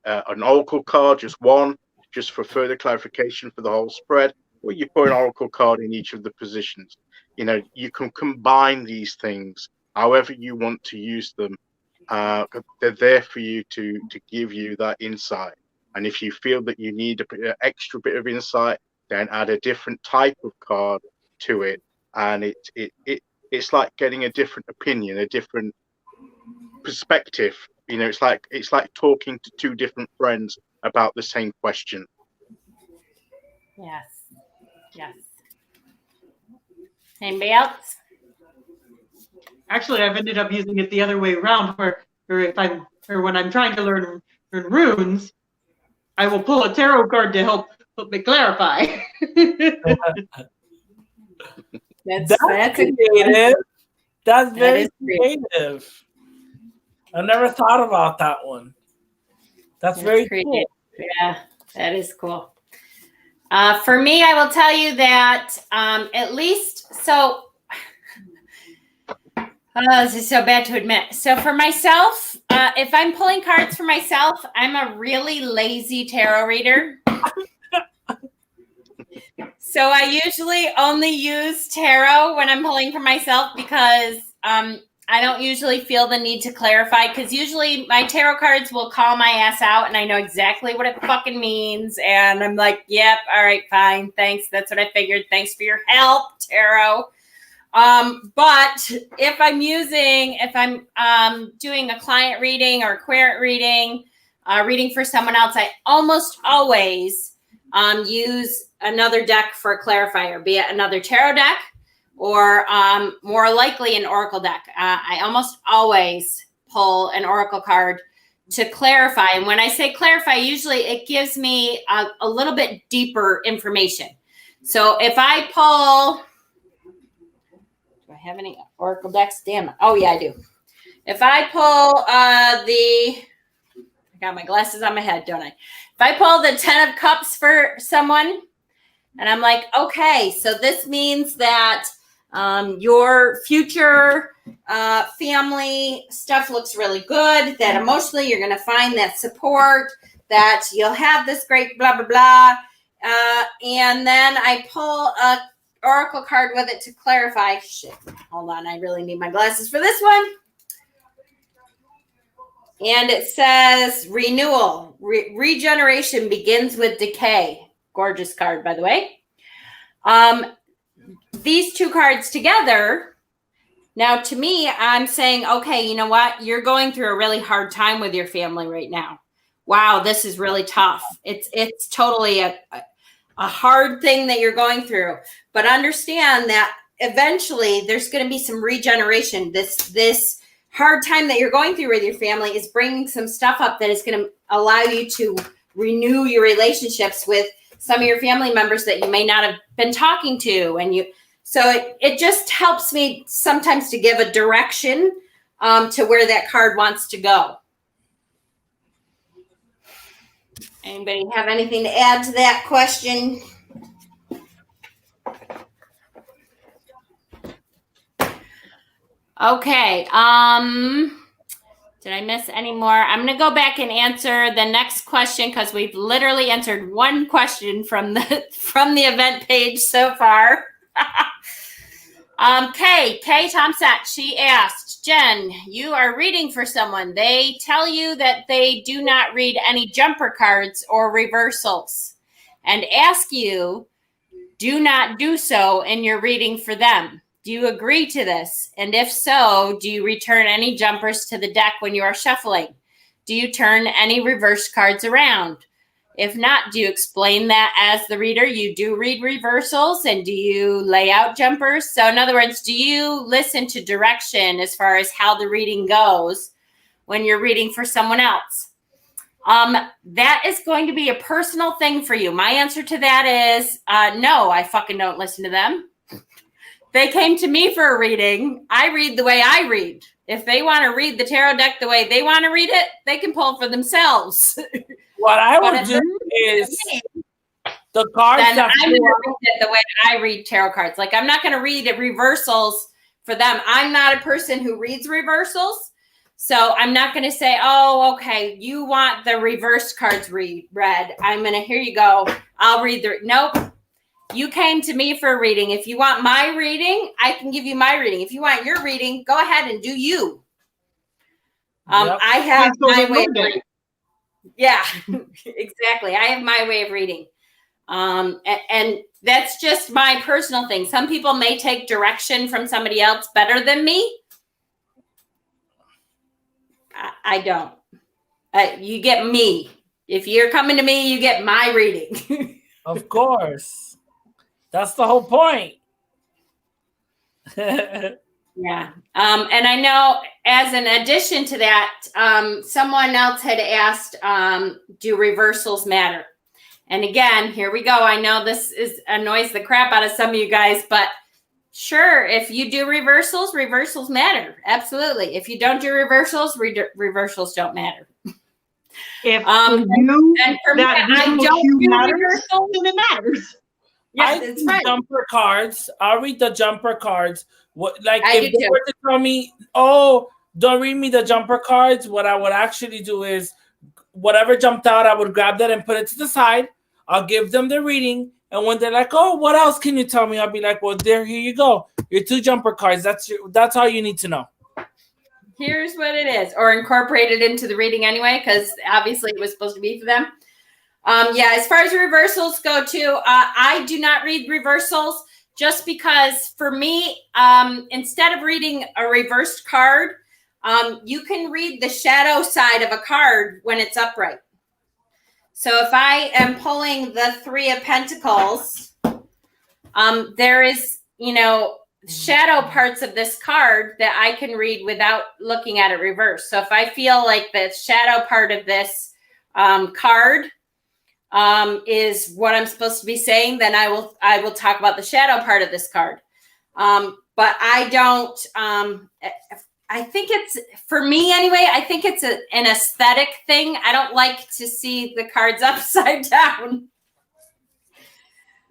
Speaker 4: oracle card, just one, just for further clarification for the whole spread, or you put an oracle card in each of the positions. You can combine these things however you want to use them. They're there for you to give you that insight. And if you feel that you need an extra bit of insight, then add a different type of card to it. And it's like getting a different opinion, a different perspective. It's like talking to two different friends about the same question.
Speaker 1: Yes. Anybody else?
Speaker 3: Actually, I've ended up using it the other way around, where when I'm trying to learn runes, I will pull a tarot card to help me clarify.
Speaker 1: That's
Speaker 2: creative. That's very creative. I never thought about that one. That's very creative. Cool.
Speaker 1: Yeah, that is cool. For me, I will tell you that at least, so this is so bad to admit. So for myself, if I'm pulling cards for myself, I'm a really lazy tarot reader. So I usually only use tarot when I'm pulling for myself, because I don't usually feel the need to clarify, because usually my tarot cards will call my ass out and I know exactly what it fucking means. And I'm like, yep, all right, fine, thanks. That's what I figured. Thanks for your help, tarot. But if I'm doing a client reading or a querent reading, reading for someone else, I almost always use another deck for a clarifier, be it another tarot deck or more likely an oracle deck. I almost always pull an oracle card to clarify. And when I say clarify, usually it gives me a little bit deeper information. So if I pull, do I have any oracle decks? Damn it. Oh, yeah, I do. If I pull I got my glasses on my head, don't I? If I pull the 10 of Cups for someone, and I'm like, okay, so this means that your future family stuff looks really good, that emotionally you're going to find that support, that you'll have this great blah, blah, blah. And then I pull a oracle card with it to clarify. Shit, hold on. I really need my glasses for this one. And it says renewal, regeneration begins with decay. Gorgeous card, by the way. These two cards together. Now, to me, I'm saying, okay, you know what? You're going through a really hard time with your family right now. Wow, this is really tough. It's totally a hard thing that you're going through. But understand that eventually there's going to be some regeneration. This hard time that you're going through with your family is bringing some stuff up that is going to allow you to renew your relationships with some of your family members that you may not have been talking to. So it just helps me sometimes to give a direction to where that card wants to go. Anybody have anything to add to that question? Okay. Did I miss any more? I'm going to go back and answer the next question because we've literally answered one question from the event page so far. Kay Tomsat, she asked, Jen, you are reading for someone. They tell you that they do not read any jumper cards or reversals and ask you, do not do so in your reading for them. Do you agree to this? And if so, do you return any jumpers to the deck when you are shuffling? Do you turn any reverse cards around? If not, do you explain that as the reader you do read reversals, and do you lay out jumpers? So in other words, do you listen to direction as far as how the reading goes when you're reading for someone else? That is going to be a personal thing for you. My answer to that is no, I fucking don't listen to them. They came to me for a reading. I read the way I read. If they want to read the tarot deck the way they want to read it, they can pull for themselves.
Speaker 2: What I would do is the cards
Speaker 1: then
Speaker 2: that
Speaker 1: I'm going to read it the way I read tarot cards. Like, I'm not going to read it reversals for them. I'm not a person who reads reversals. So I'm not going to say, oh, okay, you want the reverse cards read. I'm going to, here you go. I'll read the, nope. You came to me for a reading. If you want my reading, I can give you my reading. If you want your reading, go ahead and do you.
Speaker 2: Yep.
Speaker 1: I have my way of
Speaker 3: Monday.
Speaker 1: reading. Yeah, exactly. I have my way of reading. And that's just my personal thing. Some people may take direction from somebody else better than me. I don't. You get me. If you're coming to me, you get my reading.
Speaker 2: Of course. That's the whole point.
Speaker 1: Yeah. And I know as an addition to that, someone else had asked, do reversals matter? And again, here we go. I know this annoys the crap out of some of you guys, but sure, if you do reversals, reversals matter. Absolutely. If you don't do reversals, reversals don't matter.
Speaker 3: If for you,
Speaker 1: and for
Speaker 3: that
Speaker 1: me, I
Speaker 3: visual
Speaker 1: don't
Speaker 3: cue
Speaker 1: do
Speaker 3: matters,
Speaker 1: reversals.
Speaker 3: then it matters.
Speaker 1: Yeah,
Speaker 2: I
Speaker 1: that's
Speaker 2: do
Speaker 1: right.
Speaker 2: jumper cards. I'll read the jumper cards. What, like,
Speaker 1: I
Speaker 2: if
Speaker 1: do
Speaker 2: they
Speaker 1: too.
Speaker 2: were to tell me, oh, don't read me the jumper cards, what I would actually do is whatever jumped out, I would grab that and put it to the side. I'll give them the reading. And when they're like, oh, what else can you tell me? I'll be like, well, here you go. Your 2 jumper cards. That's all you need to know.
Speaker 1: Here's what it is, or incorporate it into the reading anyway, because obviously it was supposed to be for them. Yeah, as far as reversals go too, I do not read reversals just because for me, instead of reading a reversed card, you can read the shadow side of a card when it's upright. So if I am pulling the 3 of Pentacles, there is, shadow parts of this card that I can read without looking at it reversed. So if I feel like the shadow part of this card is what I'm supposed to be saying, then I will talk about the shadow part of this card. But I don't, I think it's, for me anyway, I think it's an aesthetic thing. I don't like to see the cards upside down.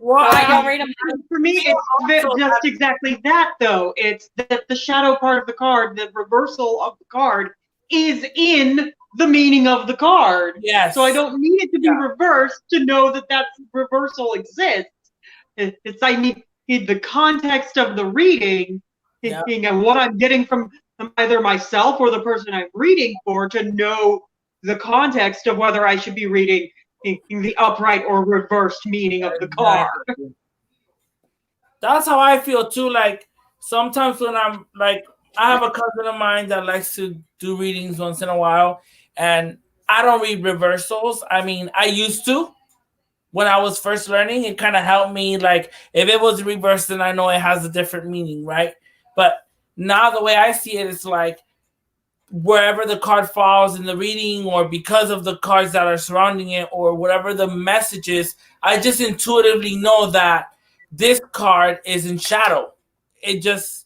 Speaker 2: Well,
Speaker 1: So I don't read them.
Speaker 3: For me, it's just exactly that, though. It's that the shadow part of the card, the reversal of the card, is in the meaning of the card.
Speaker 2: Yes.
Speaker 3: So I don't need it to be reversed to know that that reversal exists. I need the context of the reading,
Speaker 2: Yeah.
Speaker 3: what I'm getting from either myself or the person I'm reading for, to know the context of whether I should be reading in the upright or reversed meaning of the card.
Speaker 2: That's how I feel too. Like sometimes when I'm like, I have a cousin of mine that likes to do readings once in a while, and I don't read reversals. I mean, I used to when I was first learning. It kind of helped me. Like if it was reversed, then I know it has a different meaning, right? But now the way I see it, it's like wherever the card falls in the reading, or because of the cards that are surrounding it, or whatever the message is, I just intuitively know that this card is in shadow. It just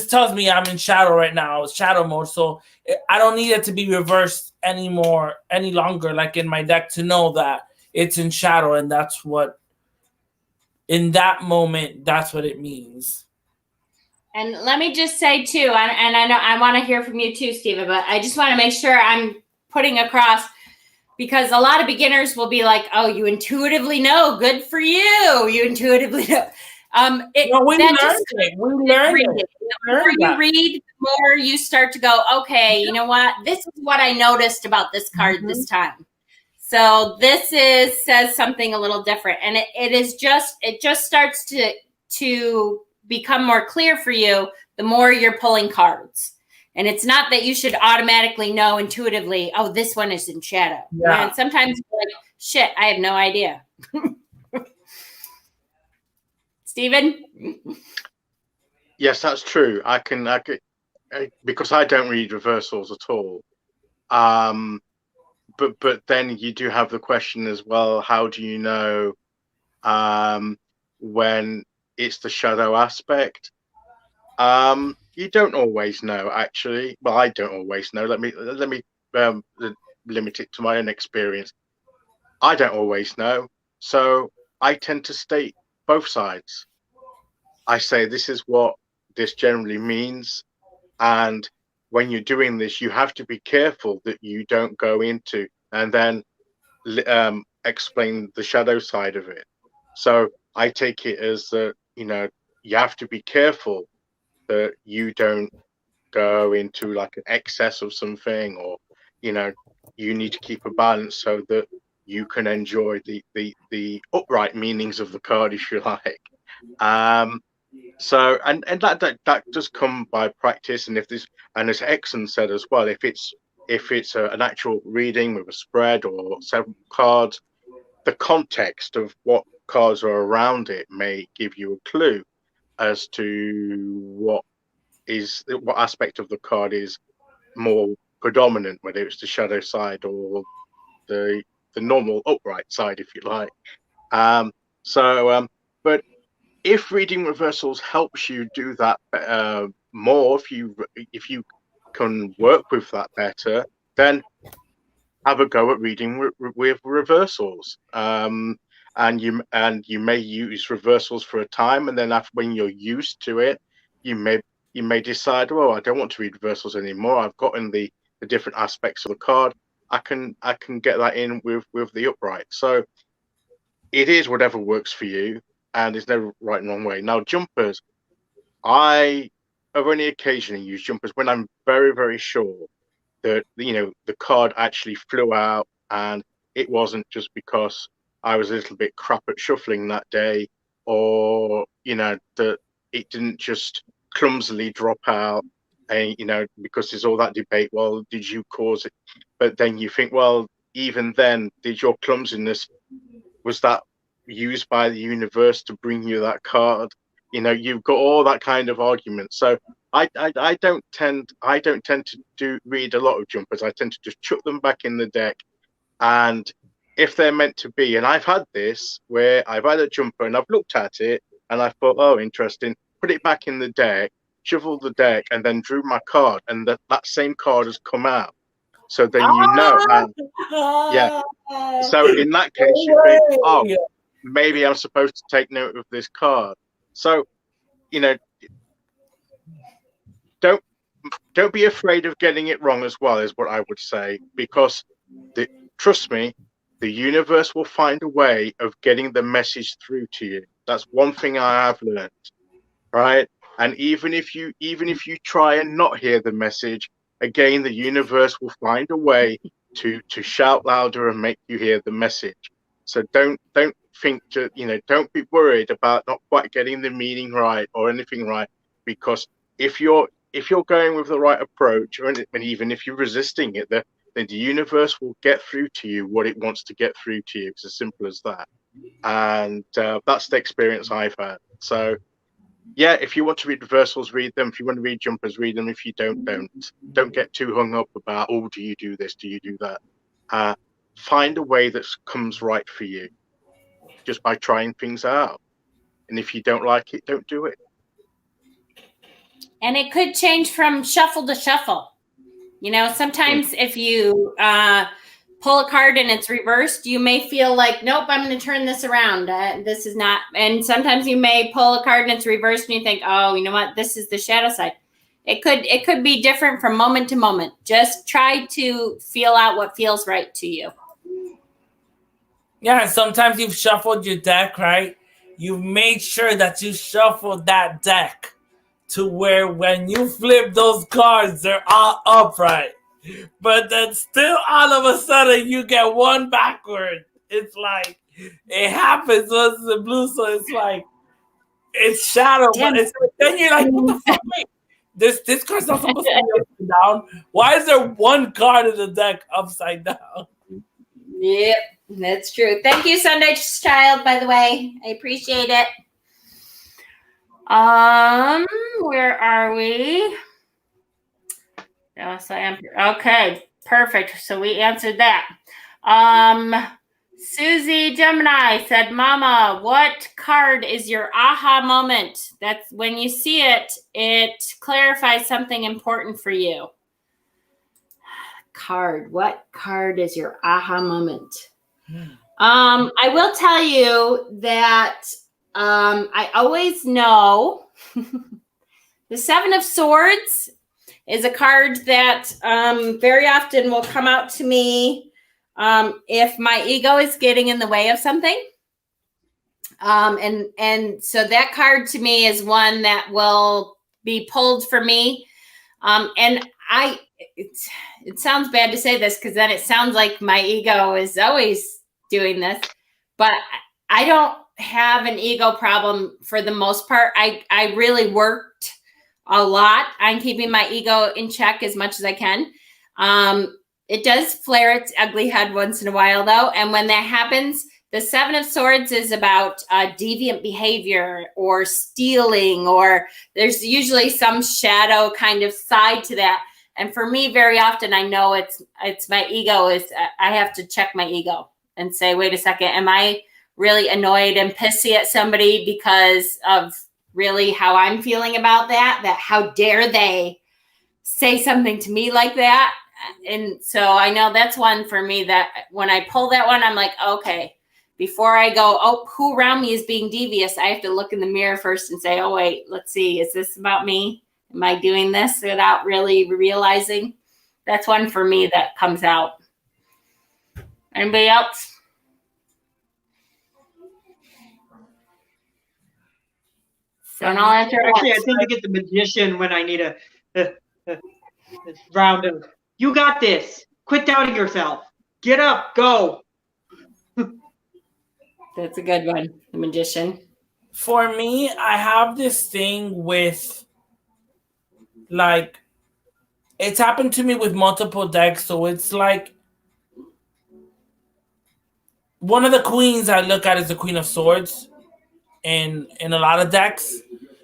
Speaker 2: tells me I'm in shadow right now, shadow mode. So I don't need it to be reversed any longer, like in my deck, to know that it's in shadow, and that's what, in that moment, that's what it means.
Speaker 1: And let me just say too, and I know I want to hear from you too, Stephen, but I just want to make sure I'm putting across, because a lot of beginners will be like, "Oh, you intuitively know. Good for you. You intuitively know."
Speaker 2: We learned it. The more
Speaker 1: you read, the more you start to go, "Okay, you know what? This is what I noticed about this card this time." So this says something a little different, and it just starts to become more clear for you the more you're pulling cards. And it's not that you should automatically know intuitively, oh, this one is in shadow.
Speaker 2: Yeah.
Speaker 1: And sometimes you're like, shit, I have no idea. Stephen?
Speaker 4: Yes, that's true. I can because I don't read reversals at all. But then you do have the question as well, how do you know when it's the shadow aspect? You don't always know, actually. Well, I don't always know. Let me limit it to my own experience. I don't always know, so I tend to state both sides. I say this is what this generally means, and when you're doing this, you have to be careful that you don't go into and then explain the shadow side of it. So I take it as that, you have to be careful that you don't go into like an excess of something, or you need to keep a balance so that you can enjoy the upright meanings of the card, if you like. So and that does come by practice, and as Exxon said as well, if it's an actual reading with a spread or several cards, the context of what cards are around it may give you a clue as to what aspect of the card is more predominant, whether it's the shadow side or the normal upright side, if you like. But if reading reversals helps you do that more, if you can work with that better, then have a go at reading with reversals. And you may use reversals for a time, and then when you're used to it, you may decide, well, I don't want to read reversals anymore. I've gotten the different aspects of the card. I can get that in with the upright. So it is whatever works for you, and there's no right and wrong way. Now, jumpers, I have only occasionally used jumpers when I'm very, very sure that the card actually flew out, and it wasn't just because I was a little bit crap at shuffling that day, or that it didn't just clumsily drop out, and because there's all that debate, well, did you cause it? But then you think, well, even then, did your clumsiness, was that used by the universe to bring you that card? You've got all that kind of argument. So I don't tend to read a lot of jumpers. I tend to just chuck them back in the deck, and if they're meant to be, and I've had this where I've had a jumper and I've looked at it and I thought, oh, interesting, put it back in the deck, shuffled the deck, and then drew my card, and that same card has come out. So then yeah. So in that case, you think, oh, maybe I'm supposed to take note of this card. So, don't be afraid of getting it wrong as well, is what I would say, because trust me, the universe will find a way of getting the message through to you. That's one thing I have learned, right? And even if you try and not hear the message, again, the universe will find a way to shout louder and make you hear the message. So don't think to, don't be worried about not quite getting the meaning right or anything right, because if you're going with the right approach, and even if you're resisting it, then the universe will get through to you what it wants to get through to you. It's as simple as that. And that's the experience I've had. So yeah, if you want to read reversals, read them. If you want to read jumpers, read them. If you don't get too hung up about, oh, do you do this, do you do that? Find a way that comes right for you just by trying things out. And if you don't like it, don't do it.
Speaker 1: And it could change from shuffle to shuffle. Sometimes if you pull a card and it's reversed, you may feel like, nope, I'm going to turn this around. This is not. And sometimes you may pull a card and it's reversed and you think, oh, you know what? This is the shadow side. It could be different from moment to moment. Just try to feel out what feels right to you.
Speaker 2: Yeah, sometimes you've shuffled your deck, right? You've made sure that you shuffled that deck to where when you flip those cards, they're all upright. But then still all of a sudden you get one backward. It's like, it happens once in the blue, so it's like, it's shadow.
Speaker 1: Damn.
Speaker 2: But then you're like, what the fuck? Wait, this card's not supposed to be upside down. Why is there one card in the deck upside down?
Speaker 1: Yep, that's true. Thank you, Sunday Child, by the way. I appreciate it. Where are we? Yes, I am. Okay, perfect. So we answered that. Susie Gemini said, Mama, what card is your aha moment? That's when you see it, it clarifies something important for you. Card. What card is your aha moment? I will tell you that I always know the Seven of Swords is a card that very often will come out to me if my ego is getting in the way of something. And so that card to me is one that will be pulled for me. And it sounds bad to say this because then it sounds like my ego is always doing this, but I don't have an ego problem for the most part. I really worked a lot on keeping my ego in check as much as I can. It does flare its ugly head once in a while though. And when that happens, the Seven of Swords is about deviant behavior or stealing, or there's usually some shadow kind of side to that. And for me, very often, I know it's my ego. I have to check my ego and say, wait a second, am I really annoyed and pissy at somebody because of really how I'm feeling about that? That how dare they say something to me like that? And so I know that's one for me that when I pull that one, I'm like, okay, before I go, oh, who around me is being devious? I have to look in the mirror first and say, oh, wait, let's see. Is this about me? Am I doing this without really realizing? That's one for me that comes out. Anybody else? Don't all answer.
Speaker 3: Actually, I think I get the Magician when I need a round of, you got this. Quit doubting yourself. Get up. Go.
Speaker 1: That's a good one. The Magician.
Speaker 2: For me, I have this thing with, like, it's happened to me with multiple decks. So it's like, one of the queens I look at is the Queen of Swords in a lot of decks.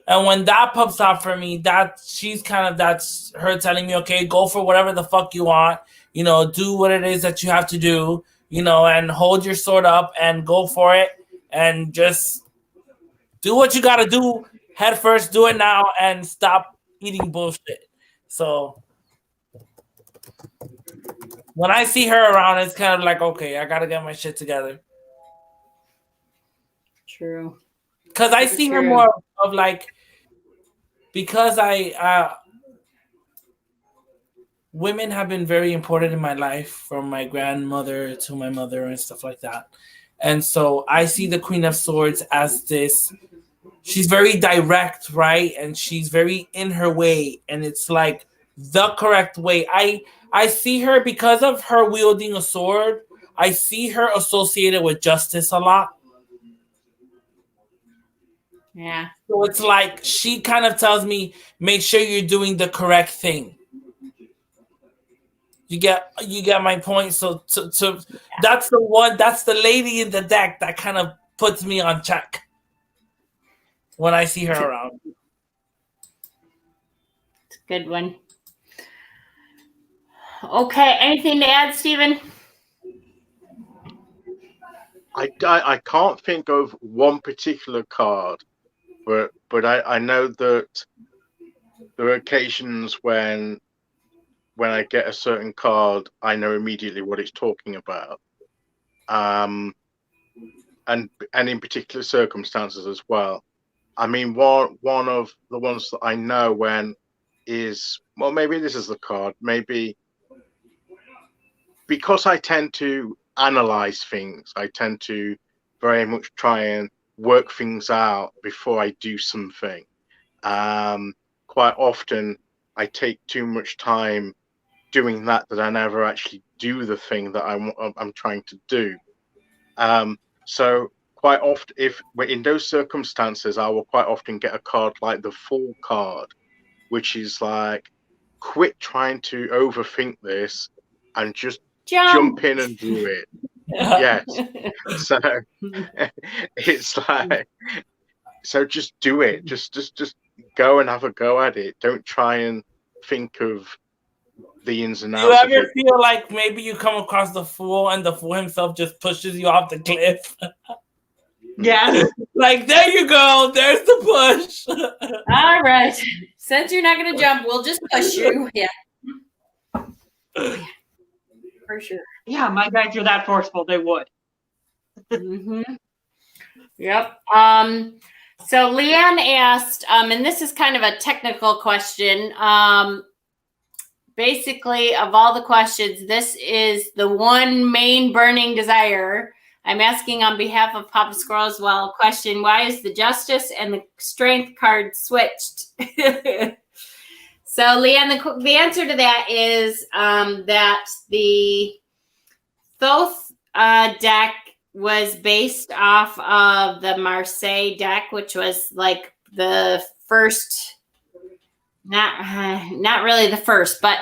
Speaker 2: And when that pops out for me, that's her telling me, okay, go for whatever the fuck you want, do what it is that you have to do, and hold your sword up and go for it and just do what you got to do head first, do it now, and stop eating bullshit. So when I see her around, it's kind of like, okay, I got to get my shit together.
Speaker 1: True.
Speaker 2: Because I see her more of like, because women have been very important in my life, from my grandmother to my mother and stuff like that. And so I see the Queen of Swords as this. She's very direct, right? And she's very in her way, and it's like the correct way. I see her, because of her wielding a sword, I see her associated with justice a lot.
Speaker 1: Yeah.
Speaker 2: So it's like she kind of tells me, make sure you're doing the correct thing. You get my point. So that's the lady in the deck that kind of puts me on check when I see her around.
Speaker 1: It's a good one. Okay, anything to add, Stephen?
Speaker 4: I can't think of one particular card, but I know that there are occasions when I get a certain card, I know immediately what it's talking about. And in particular circumstances as well. I mean, one of the ones that I know when is, well, maybe this is the card, maybe because I tend to analyze things, I tend to very much try and work things out before I do something. Quite often I take too much time doing that I never actually do the thing that I'm trying to do. So quite often, if we're in those circumstances, I will quite often get a card like the Fool card, which is like, quit trying to overthink this and just jump in and do it. Yes. So it's like, so just do it. Just go and have a go at it. Don't try and think of the ins and
Speaker 2: Do you
Speaker 4: outs of
Speaker 2: ever
Speaker 4: it.
Speaker 2: feel like maybe you come across the Fool and the Fool himself just pushes you off the cliff?
Speaker 3: Yes.
Speaker 2: Like, there you go. There's the push.
Speaker 1: All right. Since you're not going to jump, we'll just push you. Yeah. For sure.
Speaker 3: Yeah, my guys are that forceful. They would.
Speaker 1: Mm-hmm. Yep. So Leanne asked, and this is kind of a technical question. Basically, of all the questions, this is the one main burning desire. I'm asking on behalf of Papa Squirrel as well. Question: why is the Justice and the Strength card switched? So, Leanne, the answer to that is that the Thoth deck was based off of the Marseille deck, which was like the first, not really the first, but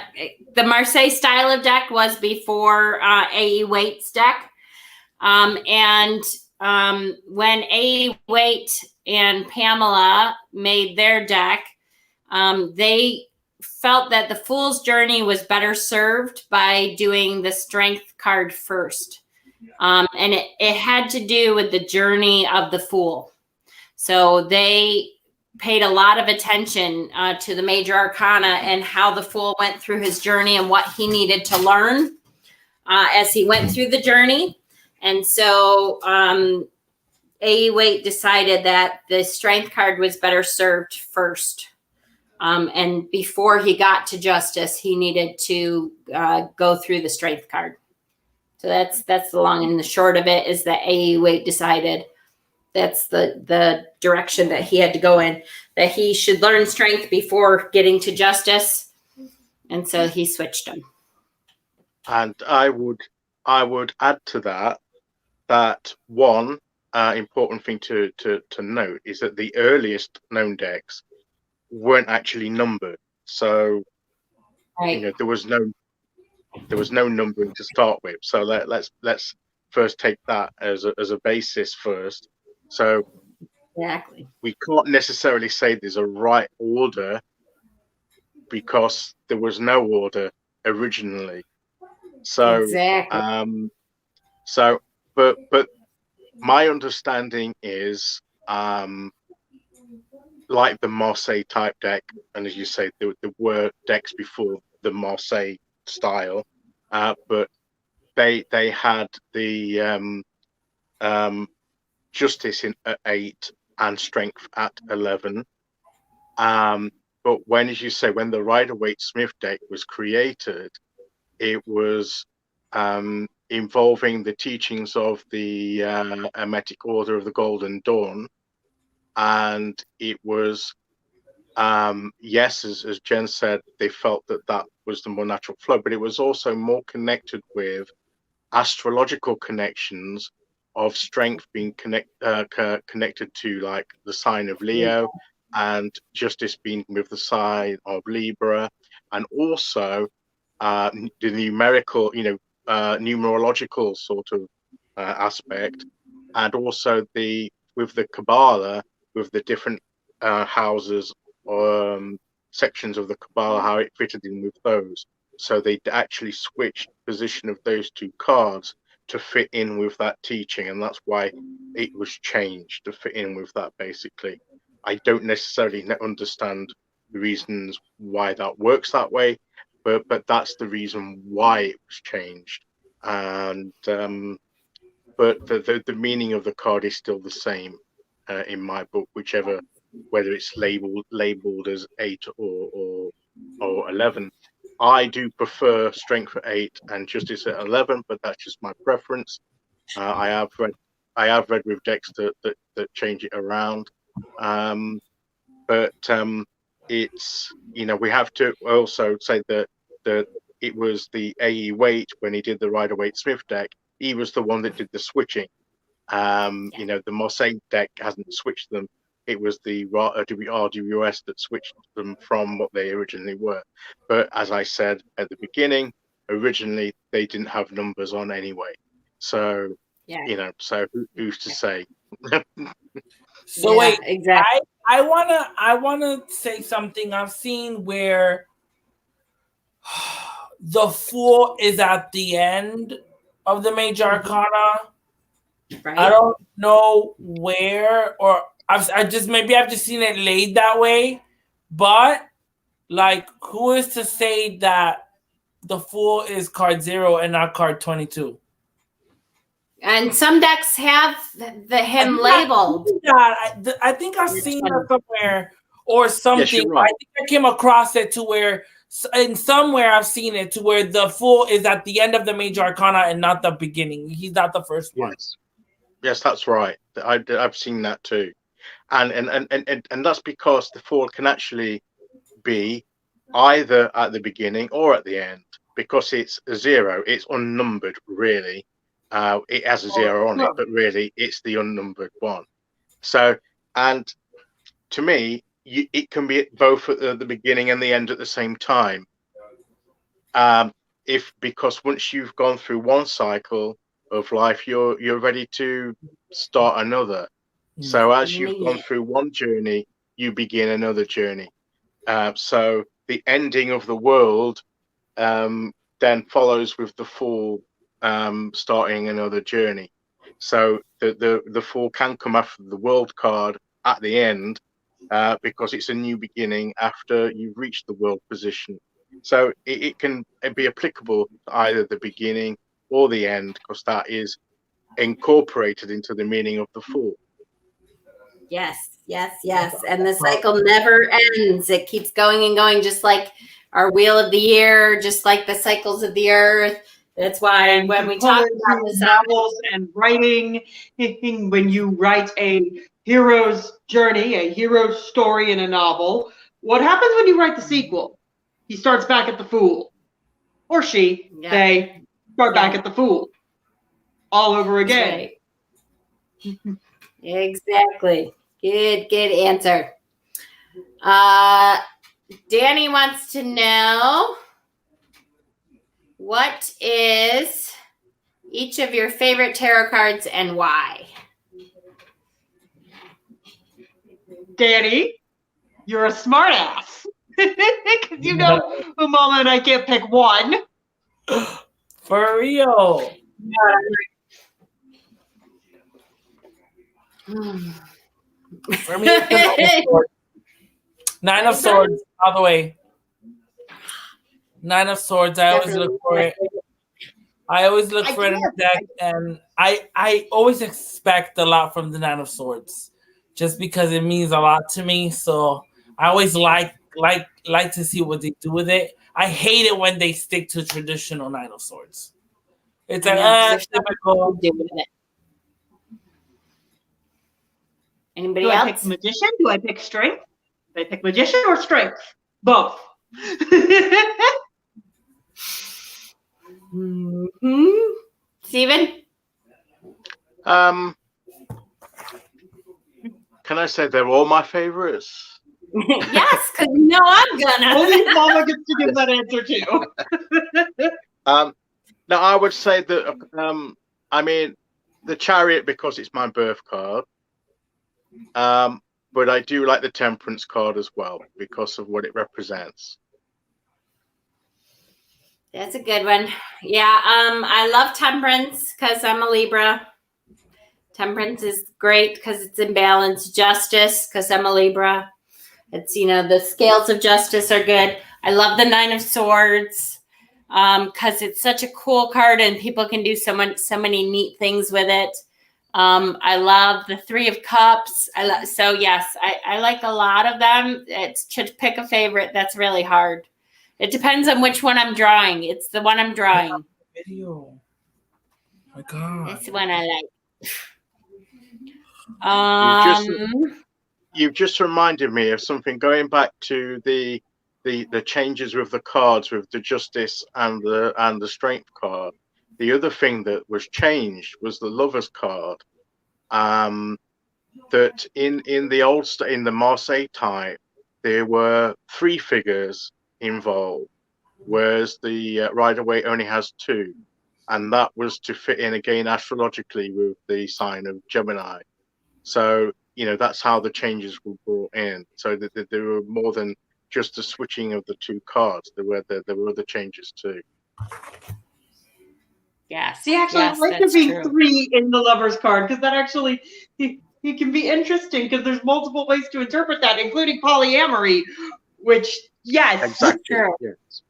Speaker 1: the Marseille style of deck was before A.E. Waite's deck. And when A.E. Waite and Pamela made their deck, they felt that the Fool's Journey was better served by doing the Strength card first. And it had to do with the journey of the Fool. So they paid a lot of attention to the major arcana and how the Fool went through his journey and what he needed to learn as he went through the journey. And so A.E. Waite decided that the Strength card was better served first. And before he got to Justice, he needed to go through the Strength card. So that's the long and the short of it, is that A.E. Waite decided that's the direction that he had to go in, that he should learn Strength before getting to Justice. And so he switched them.
Speaker 4: And I would add to that one important thing to note is that the earliest known decks weren't actually numbered. So
Speaker 1: Right.
Speaker 4: you know, there was no numbering to start with. So let's first take that as a basis first. So
Speaker 1: Exactly.
Speaker 4: we can't necessarily say there's a right order because there was no order originally. So
Speaker 1: exactly.
Speaker 4: But my understanding is like the Marseille type deck, and as you say, there were decks before the Marseille style, but they had the Justice at 8 and Strength at 11. but when, as you say, when the Rider-Waite-Smith deck was created, it was involving the teachings of the Hermetic Order of the Golden Dawn, and it was yes, as Jen said, they felt that was the more natural flow, but it was also more connected with astrological connections of strength being connected to like the sign of Leo, and justice being with the sign of Libra, and also the numerical, numerological sort of aspect, and also with the Kabbalah, with the different houses, sections of the Kabbalah, how it fitted in with those. So they actually switched the position of those two cards to fit in with that teaching, and that's why it was changed to fit in with that, basically. I don't necessarily understand the reasons why that works that way, but that's the reason why it was changed. And but the meaning of the card is still the same in my book, whether it's labeled as 8 or 11. I do prefer strength at 8 and justice at 11, but that's just my preference. I have read with decks that change it around, but it's, we have to also say that it was the A.E. Waite, when he did the Rider-Waite-Smith deck, he was the one that did the switching. The Mosaic deck hasn't switched them. It was the RWS that switched them from what they originally were. But as I said at the beginning, originally they didn't have numbers on anyway. So, so who's to say?
Speaker 2: So wait,
Speaker 1: exactly.
Speaker 2: I wanna say something. I've seen where the Fool is at the end of the major arcana.
Speaker 1: Right.
Speaker 2: I don't know where, or I've just seen it laid that way, but like, who is to say that the Fool is card 0 and not card 22?
Speaker 1: And some decks have him labeled.
Speaker 2: I think I've seen that somewhere or something.
Speaker 4: Yes, you're right.
Speaker 2: I think I came across it to where, and somewhere I've seen it to where the Fool is at the end of the major arcana and not the beginning. He's not the first one.
Speaker 4: Yes, that's right. I've seen that too, and that's because the Fool can actually be either at the beginning or at the end, because it's a 0. It's unnumbered, really. It has a 0 on it, but really it's the unnumbered one. So, and to me, it can be both at the beginning and the end at the same time. Because once you've gone through one cycle of life, you're ready to start another. So as you've gone through one journey, you begin another journey. So the ending of the world then follows with the Fool starting another journey. So the Fool can come after the world card at the end, because it's a new beginning after you've reached the world position. So it can be applicable to either the beginning or the end, because that is incorporated into the meaning of the Fool.
Speaker 1: Yes. And the cycle never ends. It keeps going and going, just like our wheel of the year, just like the cycles of the earth. That's why when we talk about this,
Speaker 3: novels and writing, when you write a hero's journey, a hero's story in a novel, what happens when you write the sequel? He starts back at the Fool. Or she, they start back at the Fool. All over again.
Speaker 1: Right. Exactly. Good answer. Danny wants to know, what is each of your favorite tarot cards and why?
Speaker 3: Danny, you're a smartass. Because you know Mama and I can't pick one.
Speaker 2: For real. For me, it's 9 of Swords all the way. 9 of Swords. I always look for it. I always look for it in the deck, and I always expect a lot from the 9 of Swords, just because it means a lot to me. So I always like like to see what they do with it. I hate it when they stick to traditional Nine of Swords. It's
Speaker 1: I
Speaker 2: like,
Speaker 1: know, 'cause there's nothing
Speaker 2: typical.
Speaker 1: to do with it. Anybody
Speaker 3: Do I
Speaker 1: else?
Speaker 3: pick magician? Do I pick strength? Do I pick magician or strength? Both.
Speaker 1: Steven?
Speaker 4: Can I say they're all my favorites?
Speaker 1: Yes, because you know I'm gonna.
Speaker 3: Only Mama gets to give that answer too.
Speaker 4: No, I would say that. I mean, the Chariot because it's my birth card. But I do like the Temperance card as well because of what it represents.
Speaker 1: That's a good one. Yeah, I love Temperance because I'm a Libra. Temperance is great because it's in balance. Justice because I'm a Libra. It's, the scales of justice are good. I love the Nine of Swords because it's such a cool card and people can do so many neat things with it. I love the Three of Cups. So yes, I like a lot of them. It's to pick a favorite. That's really hard. It depends on which one I'm drawing. It's the one I'm drawing.
Speaker 2: Video. Oh my God.
Speaker 1: That's the one I like.
Speaker 4: You've just reminded me of something going back to the changes with the cards with the Justice and the Strength card. The other thing that was changed was the Lovers card. That in the Marseille type there were 3 figures involved, whereas the Rider-Waite only has 2, and that was to fit in again astrologically with the sign of Gemini. So that's how the changes were brought in. So that there were more than just the switching of the 2 cards. There were other changes too.
Speaker 1: Yes.
Speaker 3: See, actually,
Speaker 1: yes,
Speaker 3: I like there
Speaker 1: that's
Speaker 3: being
Speaker 1: true.
Speaker 3: 3 in the Lovers card because that actually it can be interesting because there's multiple ways to interpret that, including polyamory, which yes,
Speaker 4: Exactly.
Speaker 1: True.
Speaker 4: Yes.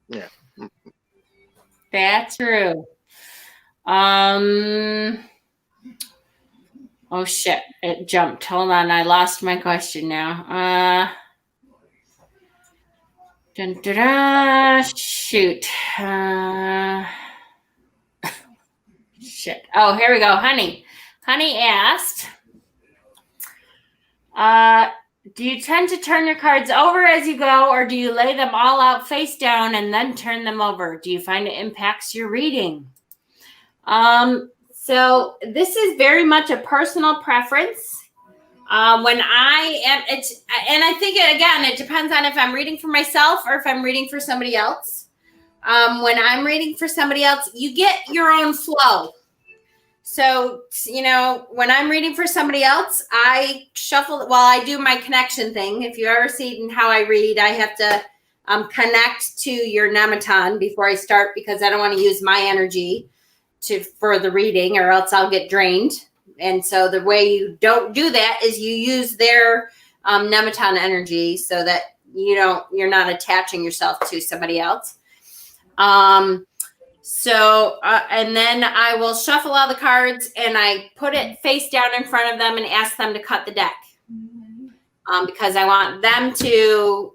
Speaker 4: Yeah.
Speaker 1: That's true. Oh shit! It jumped. Hold on, I lost my question now. Shoot. Shit. Oh, here we go. Honey asked, do you tend to turn your cards over as you go, or do you lay them all out face down and then turn them over? Do you find it impacts your reading? So this is very much a personal preference. When I am, and I think it depends on if I'm reading for myself or if I'm reading for somebody else. When I'm reading for somebody else, you get your own flow. So, when I'm reading for somebody else, I shuffle while I do my connection thing. If you ever see how I read, I have to connect to your nematon before I start because I don't want to use my energy for the reading or else I'll get drained. And so the way you don't do that is you use their nematon energy so that you're not attaching yourself to somebody else. And then I will shuffle all the cards and I put it face down in front of them and ask them to cut the deck. Because I want them to,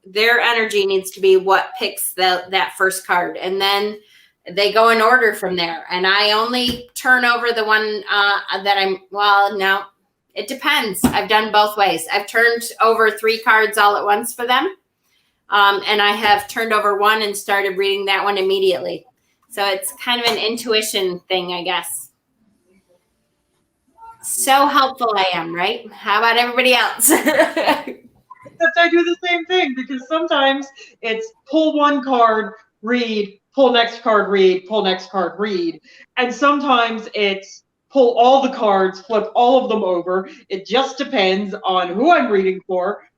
Speaker 1: their energy needs to be what picks that first card. And then they go in order from there. And I only turn over the one no, it depends. I've done both ways. I've turned over 3 cards all at once for them. And I have turned over one and started reading that one immediately. So it's kind of an intuition thing, I guess. So helpful I am, right? How about everybody else?
Speaker 3: I do the same thing because sometimes it's pull one card, read, pull next card, read, pull next card, read. And sometimes it's pull all the cards, flip all of them over. It just depends on who I'm reading for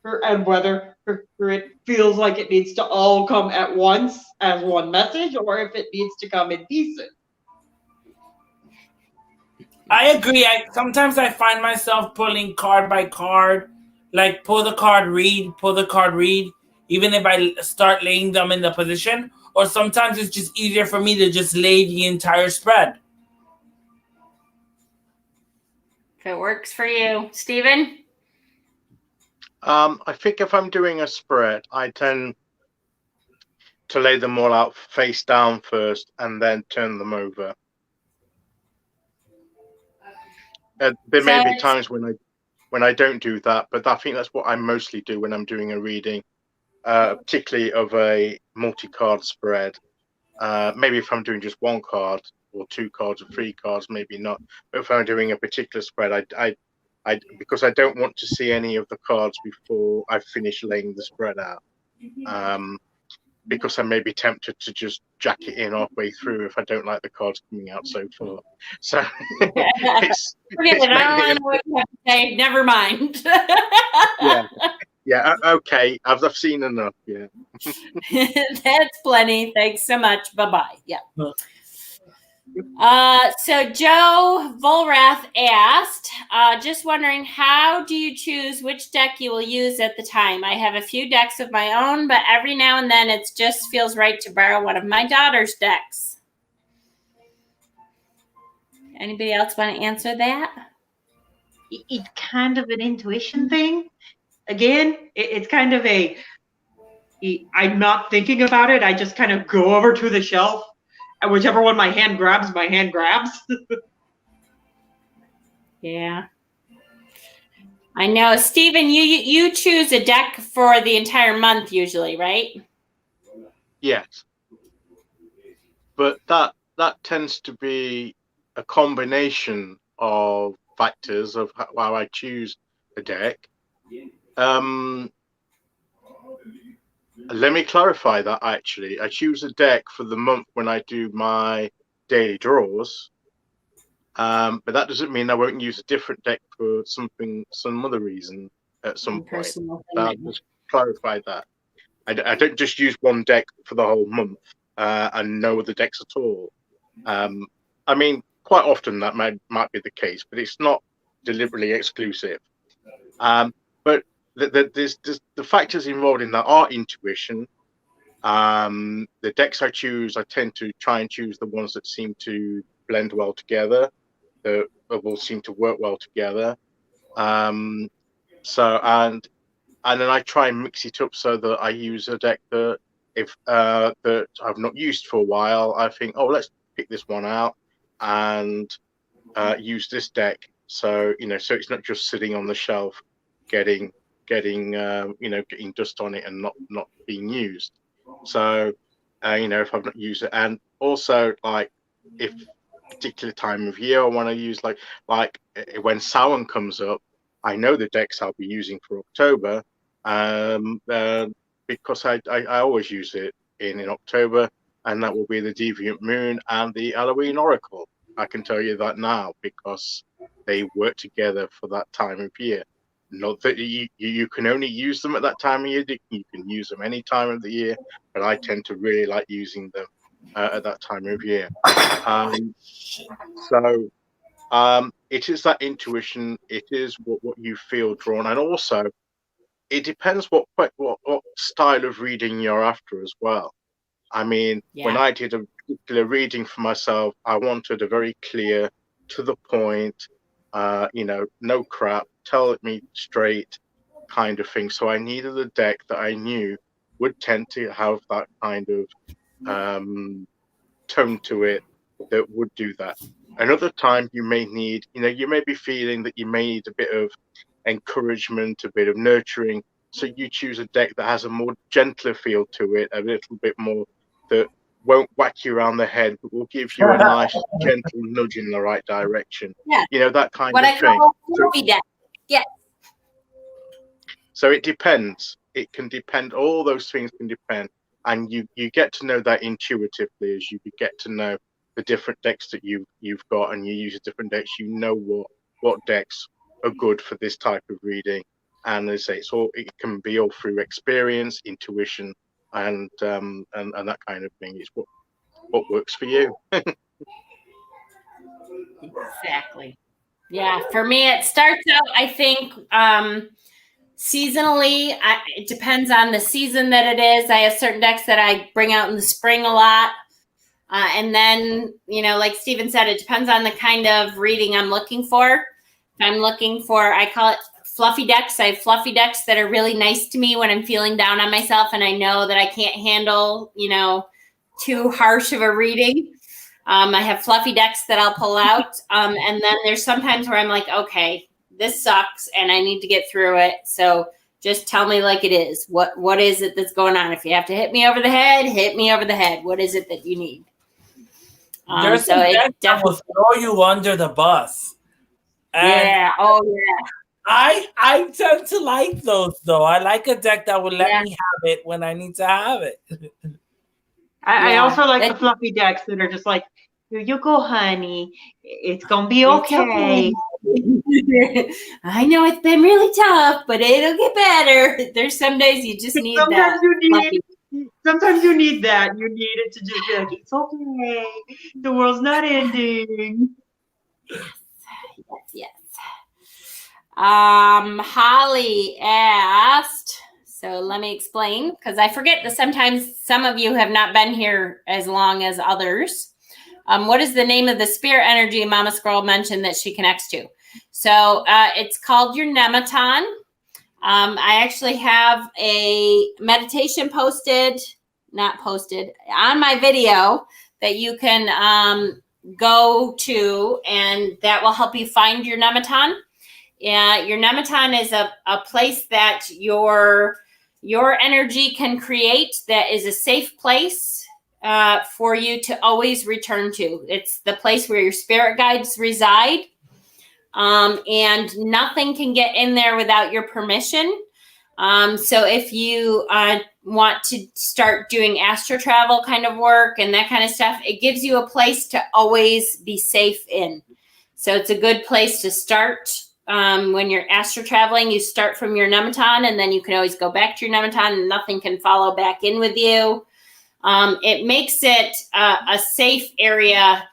Speaker 3: and whether it feels like it needs to all come at once as one message or if it needs to come in pieces.
Speaker 2: I agree. Sometimes I find myself pulling card by card, like pull the card, read, even if I start laying them in the position. Or sometimes it's just easier for me to just lay the entire spread.
Speaker 1: If it works for you. Steven?
Speaker 4: I think if I'm doing a spread, I tend to lay them all out face down first and then turn them over. There may be times when I don't do that, but I think that's what I mostly do when I'm doing a reading, particularly of a multi-card spread. Maybe if I'm doing just one card or two cards or three cards, maybe not. But if I'm doing a particular spread, I because I don't want to see any of the cards before I finish laying the spread out. Because I may be tempted to just jack it in halfway through if I don't like the cards coming out so far. So it's
Speaker 1: Forget it. I don't
Speaker 4: mainly
Speaker 1: want to know what you have to say. Never mind.
Speaker 4: yeah. Okay, I've seen enough. Yeah.
Speaker 1: That's plenty. Thanks so much. Bye-bye. Yeah. So Joe Volrath asked, just wondering, how do you choose which deck you will use at the time? I have a few decks of my own, but every now and then it just feels right to borrow one of my daughter's decks. Anybody else want to answer that?
Speaker 3: It's kind of an intuition thing. Again, it's kind of I'm not thinking about it. I just kind of go over to the shelf, and whichever one my hand grabs.
Speaker 1: Yeah. I know. Stephen, you choose a deck for the entire month usually, right?
Speaker 4: Yes. But that tends to be a combination of factors of how I choose a deck. Let me clarify that actually. I choose a deck for the month when I do my daily draws. But that doesn't mean I won't use a different deck for some other reason at some point. I'll just clarify that. I don't just use one deck for the whole month and no other decks at all. I mean, quite often that might be the case, but it's not deliberately exclusive. But the factors involved in that are intuition. The decks I choose, I tend to try and choose the ones that seem to blend well together, that will seem to work well together. So and then I try and mix it up so that I use a deck that that I've not used for a while. I think, oh, let's pick this one out and use this deck. So so it's not just sitting on the shelf, getting dust on it and not being used. So if I've not used it, and also like if particular time of year I want to use like when Samhain comes up, I know the decks I'll be using for October, because I always use it in October, and that will be the Deviant Moon and the Halloween Oracle. I can tell you that now because they work together for that time of year. Not that you can only use them at that time of year. You can use them any time of the year, but I tend to really like using them at that time of year. So it is that intuition. It is what you feel drawn, and also it depends what style of reading you're after as well. I mean, when I did a particular reading for myself, I wanted a very clear, to the point, no crap, tell it me straight kind of thing. So I needed a deck that I knew would tend to have that kind of tone to it that would do that. Another time you may need, you may be feeling that you may need a bit of encouragement, a bit of nurturing. So you choose a deck that has a more gentler feel to it, a little bit more that won't whack you around the head, but will give you a nice gentle nudge in the right direction.
Speaker 1: Yeah.
Speaker 4: That kind
Speaker 1: what
Speaker 4: of
Speaker 1: I
Speaker 4: thing.
Speaker 1: call a floppy deck. Yeah.
Speaker 4: So it depends. It can depend. All those things can depend, and you get to know that intuitively as you get to know the different decks that you've got, and you use different decks. You know what decks are good for this type of reading, and as I say, it can be all through experience, intuition, and that kind of thing. It's what works for you.
Speaker 1: Exactly. Yeah, for me, it starts out, I think, seasonally. It depends on the season that it is. I have certain decks that I bring out in the spring a lot. And then, like Stephen said, it depends on the kind of reading I'm looking for. If I'm looking for, I call it fluffy decks. I have fluffy decks that are really nice to me when I'm feeling down on myself and I know that I can't handle, too harsh of a reading. I have fluffy decks that I'll pull out. And then there's sometimes where I'm like, okay, this sucks and I need to get through it. So just tell me like it is. What is it that's going on? If you have to hit me over the head, hit me over the head. What is it that you need?
Speaker 2: There's
Speaker 1: so
Speaker 2: a
Speaker 1: it
Speaker 2: deck that will
Speaker 1: definitely,
Speaker 2: throw you under the bus. And
Speaker 1: yeah. Oh yeah.
Speaker 2: I tend to like those though. I like a deck that will let
Speaker 1: Yeah.
Speaker 2: me have it when I need to have it.
Speaker 3: I
Speaker 1: Yeah.
Speaker 3: also like the
Speaker 1: That-
Speaker 3: fluffy decks that are just like, here you go, honey. It's gonna be
Speaker 1: It's
Speaker 3: okay.
Speaker 1: I know it's been really tough, but it'll get better. There's some days you just need that.
Speaker 3: Sometimes you need that. You need it to just be like, it's okay. The world's not ending.
Speaker 1: Yes. Holly asked, so let me explain because I forget that sometimes some of you have not been here as long as others. What is the name of the spirit energy Mama Squirrel mentioned that she connects to? So it's called your nematon. I actually have a meditation not posted on my video that you can go to, and that will help you find your nematon. Your nematon is a place that your energy can create that is a safe place for you to always return to. It's the place where your spirit guides reside. And nothing can get in there without your permission. So if you want to start doing astro travel kind of work and that kind of stuff, it gives you a place to always be safe in. So it's a good place to start. When you're astro traveling, you start from your nematon and then you can always go back to your nematon and nothing can follow back in with you. It makes it a safe area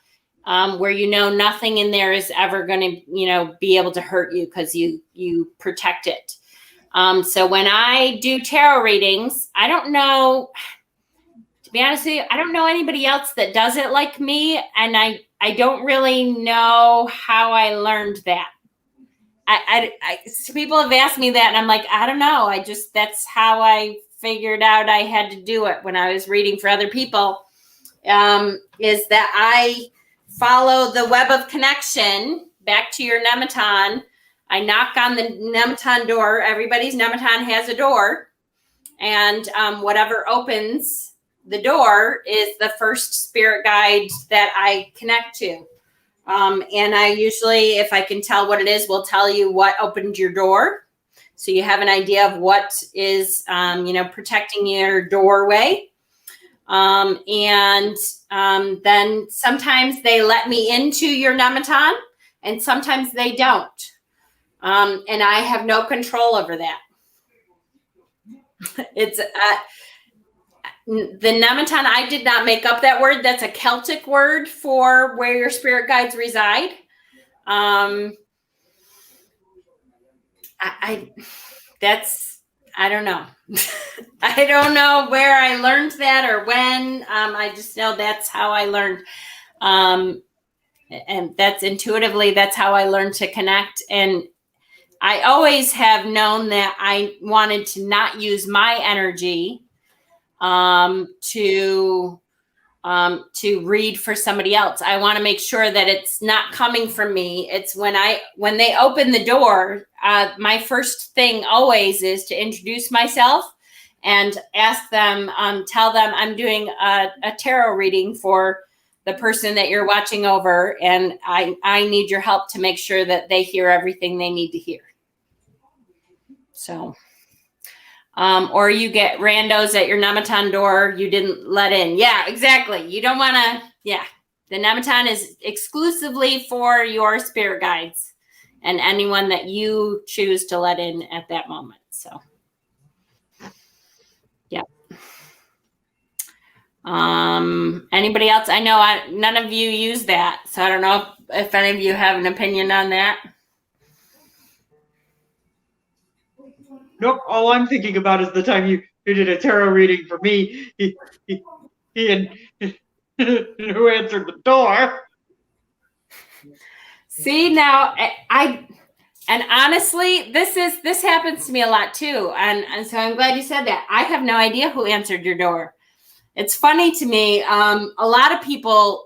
Speaker 1: where nothing in there is ever going to be able to hurt you because you protect it. So when I do tarot readings, I don't know, to be honest with you, I don't know anybody else that does it like me, and I don't really know how I learned that. So people have asked me that, and I'm like, I don't know. That's how I figured out I had to do it when I was reading for other people, is that I follow the web of connection back to your nematon. I knock on the nematon door. Everybody's nematon has a door, and whatever opens the door is the first spirit guide that I connect to. And I usually, if I can tell what it is, will tell you what opened your door. So you have an idea of what is, protecting your doorway. And then sometimes they let me into your nematon and sometimes they don't. And I have no control over that. It's the nematon. I did not make up that word. That's a Celtic word for where your spirit guides reside. I don't know. I don't know where I learned that or when. I just know that's how I learned. And that's intuitively, that's how I learned to connect. And I always have known that I wanted to not use my energy to read for somebody else. I want to make sure that it's not coming from me. It's when they open the door, my first thing always is to introduce myself and ask them, tell them I'm doing a tarot reading for the person that you're watching over, and I need your help to make sure that they hear everything they need to hear. So, or you get randos at your nematon door you didn't let in. Yeah, exactly. You don't want to, the nematon is exclusively for your spirit guides and anyone that you choose to let in at that moment. So, yeah. Anybody else? I know none of you use that, so I don't know if any of you have an opinion on that.
Speaker 3: Nope. All I'm thinking about is the time you did a tarot reading for me. And who answered the door?
Speaker 1: See, now And honestly, this happens to me a lot too. And so I'm glad you said that. I have no idea who answered your door. It's funny to me. A lot of people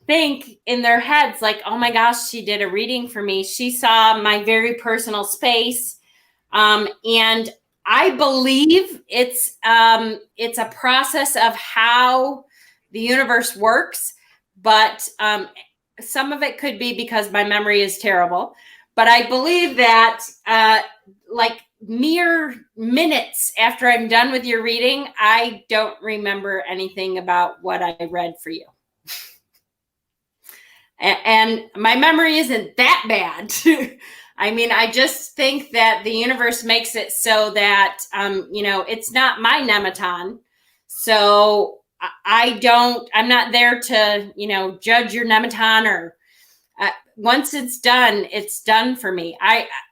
Speaker 1: think in their heads like, oh my gosh, she did a reading for me. She saw my very personal space. And I believe it's a process of how the universe works. But some of it could be because my memory is terrible. But I believe that like mere minutes after I'm done with your reading, I don't remember anything about what I read for you. And my memory isn't that bad. I mean, I just think that the universe makes it so that, it's not my nematon. So I'm not there to, judge your nematon or once it's done for me.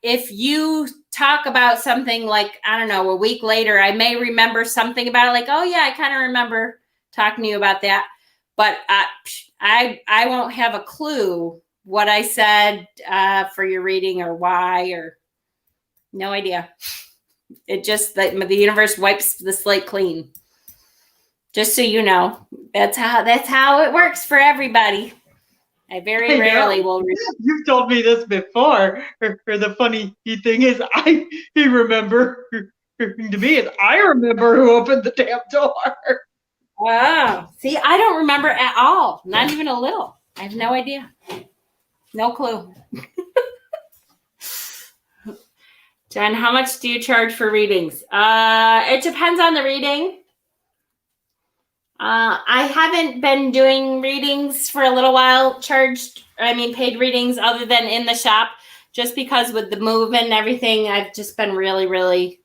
Speaker 1: If you talk about something like, I don't know, a week later, I may remember something about it like, oh yeah, I kind of remember talking to you about that. But I won't have a clue what I said for your reading or why, or no idea. It just, the universe wipes the slate clean. Just so you know, that's how it works for everybody. I very rarely will.
Speaker 3: You've told me this before. Or the funny thing is, I remember to me is I remember who opened the damn door.
Speaker 1: Wow. See, I don't remember at all. Not even a little. I have no idea. No clue. Jen, how much do you charge for readings? It depends on the reading. I haven't been doing readings for a little while, paid readings other than in the shop, just because with the move and everything, I've just been really, really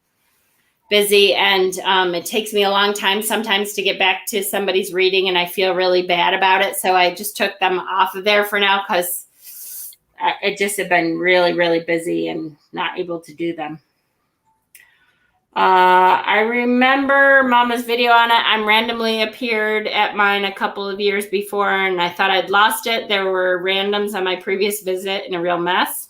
Speaker 1: busy. And it takes me a long time sometimes to get back to somebody's reading, and I feel really bad about it. So I just took them off of there for now because I just have been really, really busy and not able to do them. I remember Mama's video on it. I'm randomly appeared at mine a couple of years before, and I thought I'd lost it. There were randoms on my previous visit and a real mess.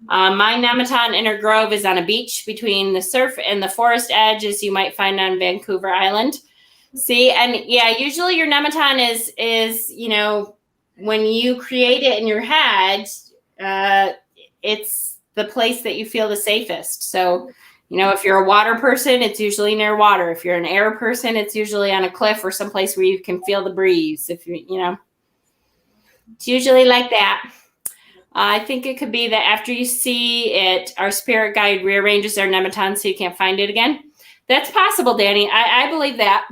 Speaker 1: My nematon Inner Grove is on a beach between the surf and the forest edge, as you might find on Vancouver Island. See, and yeah, usually your nematon is when you create it in your head, it's the place that you feel the safest. So, if you're a water person, it's usually near water. If you're an air person, it's usually on a cliff or someplace where you can feel the breeze. If it's usually like that. I think it could be that after you see it, our spirit guide rearranges their nematon so you can't find it again. That's possible, Danny. I believe that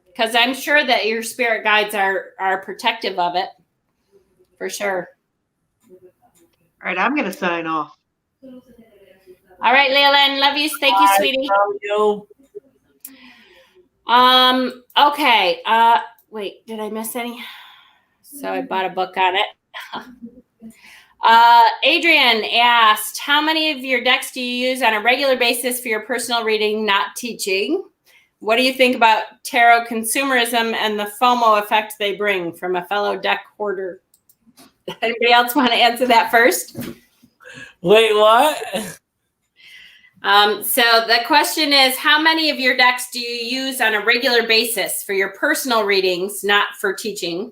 Speaker 1: because I'm sure that your spirit guides are protective of it for sure.
Speaker 3: All right, I'm going to sign off.
Speaker 1: All right, Leland, love you. Thank you, sweetie.
Speaker 2: Love
Speaker 1: you. Okay. Wait, did I miss any? So I bought a book on it. Adrian asked, how many of your decks do you use on a regular basis for your personal reading, not teaching? What do you think about tarot consumerism and the FOMO effect they bring, from a fellow deck hoarder? Anybody else want to answer that first?
Speaker 2: Wait, what?
Speaker 1: So the question is, how many of your decks do you use on a regular basis for your personal readings, not for teaching?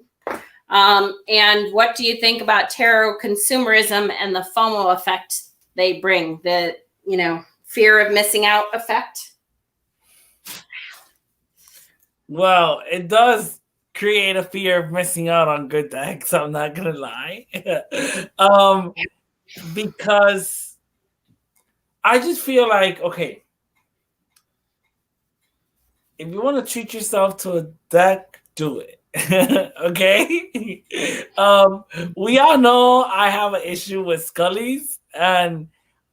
Speaker 1: And what do you think about tarot consumerism and the FOMO effect they bring, the, fear of missing out effect?
Speaker 2: Well, it does create a fear of missing out on good decks. I'm not going to lie. Because I just feel like, okay, if you want to treat yourself to a deck, do it. Okay? We all know I have an issue with Scullies, and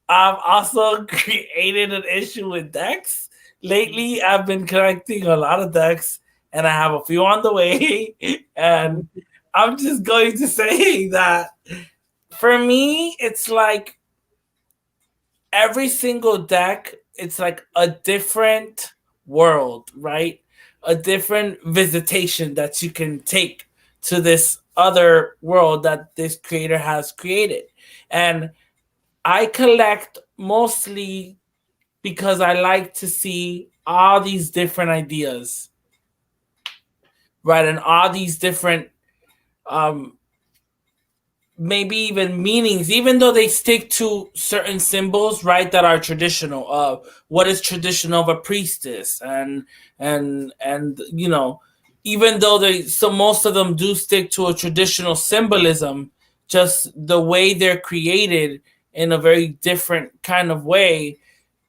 Speaker 2: I've also created an issue with decks. Lately, I've been collecting a lot of decks, and I have a few on the way. And I'm just going to say that for me, it's like every single deck, it's like a different world, right? A different visitation that you can take to this other world that this creator has created. And I collect mostly because I like to see all these different ideas, right? And all these different, um, maybe even meanings, even though they stick to certain symbols, right, that are traditional. What is traditional of a priestess, and you know, even though most of them do stick to a traditional symbolism, just the way they're created in a very different kind of way,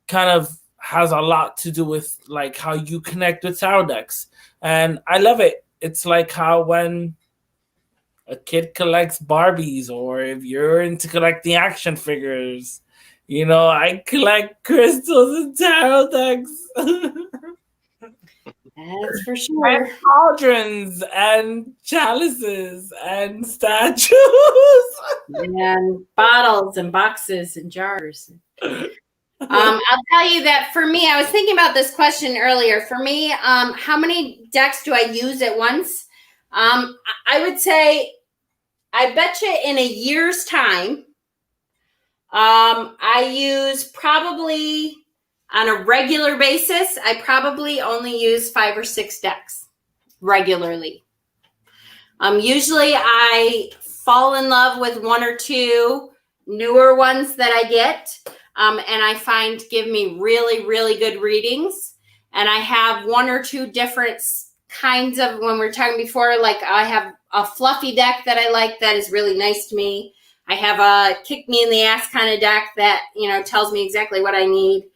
Speaker 2: kind of has a lot to do with like how you connect with tarot decks, and I love it. It's like how when a kid collects Barbies, or if you're into collecting action figures, you know, I collect crystals and tarot decks.
Speaker 1: That's for
Speaker 2: And
Speaker 1: sure.
Speaker 2: cauldrons and chalices and statues.
Speaker 1: And bottles and boxes and jars. I'll tell you that for me, I was thinking about this question earlier. For me, how many decks do I use at once? I would say, I bet you in a year's time, I use probably on a regular basis, I probably only use 5 or 6 decks regularly. Usually I fall in love with 1 or 2 newer ones that I get, and I find give me really, really good readings. And I have 1 or 2 different kinds of, when we were talking before, like I have a fluffy deck that I like that is really nice to me. I have a kick me in the ass kind of deck that, you know, tells me exactly what I need.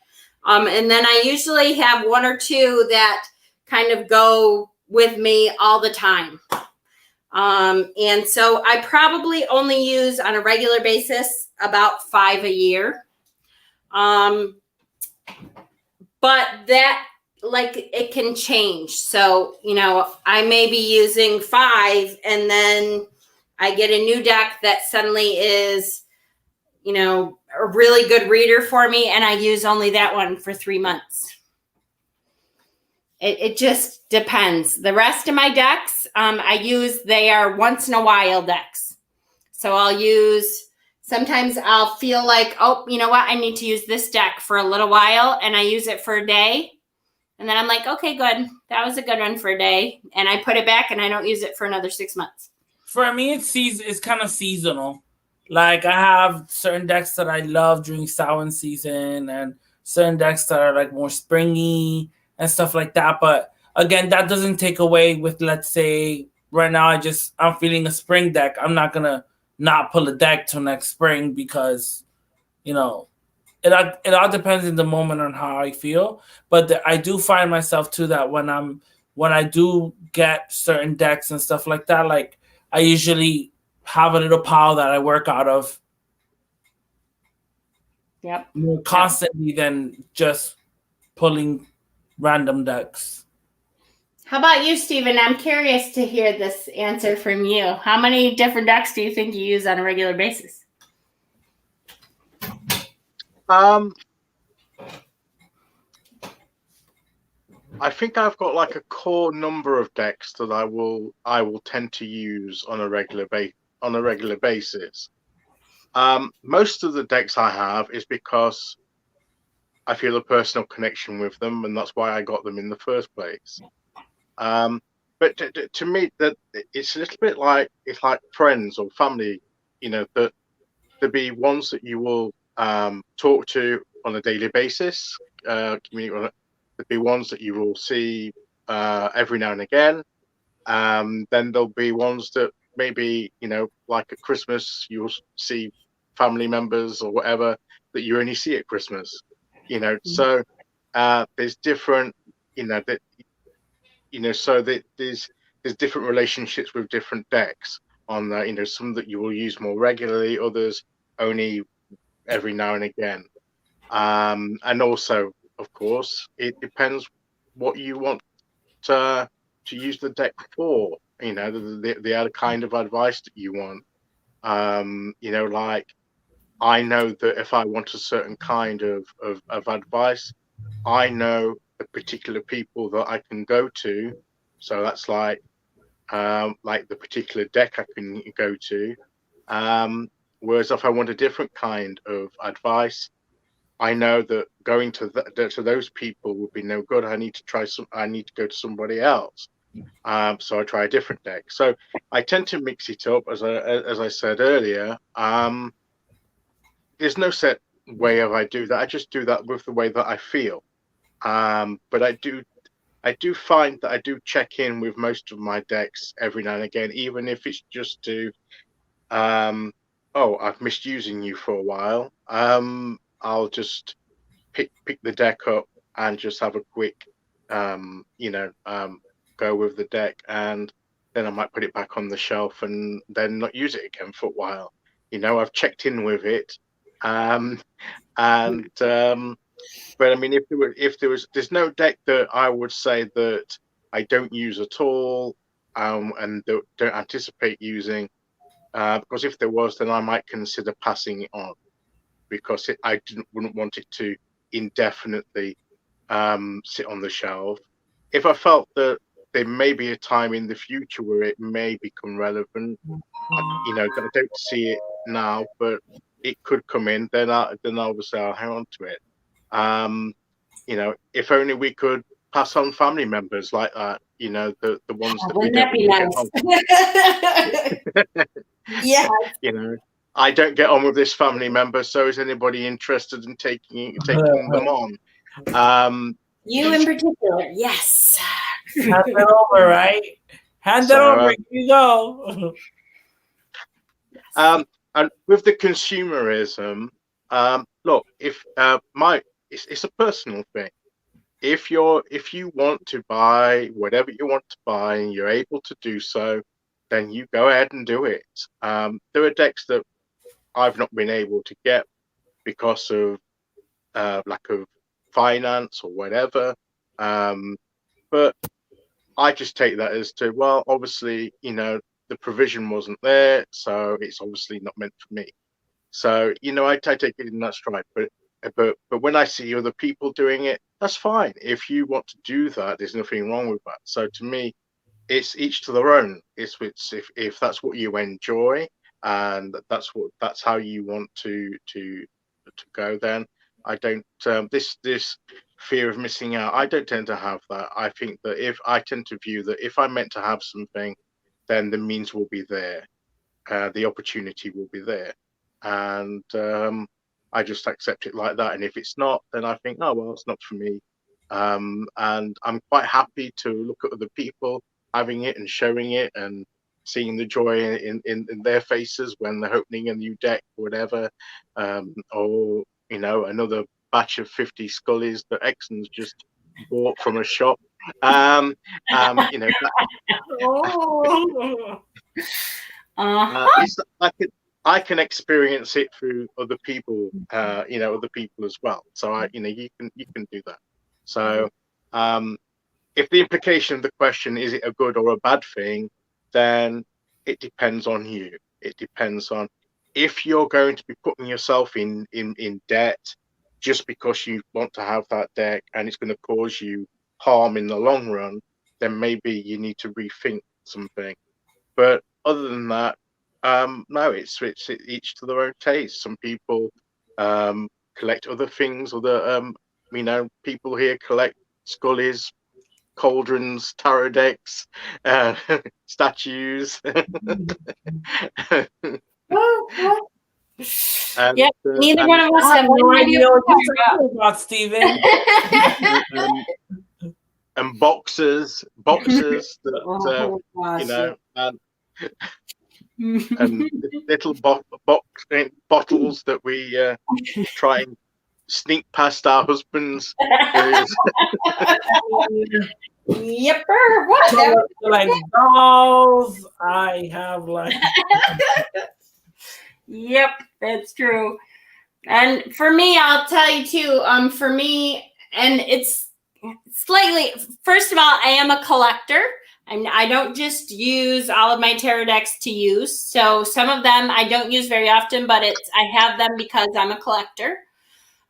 Speaker 1: And then I usually have 1 or 2 that kind of go with me all the time. And so I probably only use on a regular basis about 5 a year. But that, like, it can change. So, you know, I may be using 5 and then I get a new deck that suddenly is, you know, a really good reader for me, and I use only that one for 3 months. It just depends. The rest of my decks, they are once in a while decks. So sometimes I'll feel like, oh, you know what? I need to use this deck for a little while, and I use it for a day. And then I'm like, okay, good. That was a good one for a day. And I put it back and I don't use it for another 6 months.
Speaker 2: For me, it's kind of seasonal. Like I have certain decks that I love during Samhain season, and certain decks that are like more springy and stuff like that. But again, that doesn't take away with, let's say right now I'm feeling a spring deck. I'm not gonna not pull a deck till next spring because, you know, it all depends in the moment on how I feel. But I do find myself too that when I do get certain decks and stuff like that, like I usually have a little pile that I work out of.
Speaker 1: Yep.
Speaker 2: More constantly than just pulling random decks.
Speaker 1: How about you, Stephen? I'm curious to hear this answer from you. How many different decks do you think you use on a regular basis?
Speaker 4: I think I've got like a core number of decks that I will tend to use on a regular basis. Most of the decks I have is because I feel a personal connection with them, and that's why I got them in the first place. But to me, that it's a little bit like friends or family. You know, that there be ones that you will talk to on a daily basis, communicate. There'll be ones that you will see every now and again. Then there'll be ones that maybe, you know, like at Christmas, you'll see family members or whatever that you only see at Christmas. You know, so there's different, so that there's different relationships with different decks on that. You know, some that you will use more regularly, others only every now and again. And also, of course, it depends what you want to use the deck for. You know, the other kind of advice that you want. You know, like I know that if I want a certain kind of advice, I know the particular people that I can go to. So that's like the particular deck I can go to. Whereas if I want a different kind of advice, I know that going to those people would be no good. I need to go to somebody else. So I try a different deck. So I tend to mix it up, as I said earlier. There's no set way of I do that. I just do that with the way that I feel. But I do find that I do check in with most of my decks every now and again, even if it's just to oh, I've missed using you for a while. I'll just pick the deck up and just have a quick go with the deck, and then I might put it back on the shelf and then not use it again for a while. I've checked in with it. But I mean, there's no deck that I would say that I don't use at all, and don't anticipate using. Because if there was, then I might consider passing it on, because I wouldn't want it to indefinitely sit on the shelf. If I felt that there may be a time in the future where it may become relevant, I don't see it now, but it could come in, then obviously I'll hang on to it. If only we could pass on family members like that, the ones that we
Speaker 1: Wouldn't
Speaker 4: don't
Speaker 1: that be
Speaker 4: really get
Speaker 1: nice? Yeah.
Speaker 4: I don't get on with this family member, so is anybody interested in taking them on?
Speaker 1: You in particular, yes.
Speaker 2: Hand it over, right? Hand it over. Here you go.
Speaker 4: And with the consumerism, look, if it's a personal thing. If you want to buy whatever you want to buy and you're able to do so, then you go ahead and do it. There are decks that I've not been able to get because of lack of finance or whatever. But I just take that as to, well, obviously, the provision wasn't there, so it's obviously not meant for me. So, I take it in that stride. But when I see other people doing it, that's fine. If you want to do that, there's nothing wrong with that. So to me, it's each to their own. It's if that's what you enjoy and that's how you want to go, then I don't this fear of missing out, I don't tend to have that. I think that I tend to view that if I'm meant to have something, then the means will be there, the opportunity will be there, and I just accept it like that. And if it's not, then I think, oh well, it's not for me. And I'm quite happy to look at other people having it and showing it and seeing the joy in their faces when they're opening a new deck or whatever, or another batch of 50 Scullies that Exon's just bought from a shop. I can experience it through other people, other people as well. So you can do that. So if the implication of the question is it a good or a bad thing, then it depends on you. It depends on if you're going to be putting yourself in debt just because you want to have that deck and it's going to cause you harm in the long run, then maybe you need to rethink something. But other than that, no, it's each to their own taste. Some people collect other things, people here collect Scullies, cauldrons, tarot decks, statues.
Speaker 1: Yeah, neither one of us have no idea what you're talking
Speaker 2: about, Stephen.
Speaker 4: And boxes that and little bottles that we try and sneak past our husbands.
Speaker 1: Yepper, what?
Speaker 2: Like dolls, I have like.
Speaker 1: Yep, that's true. And for me, I'll tell you too. For me, and it's slightly. First of all, I am a collector. I don't just use all of my tarot decks to use. So some of them I don't use very often, but I have them because I'm a collector.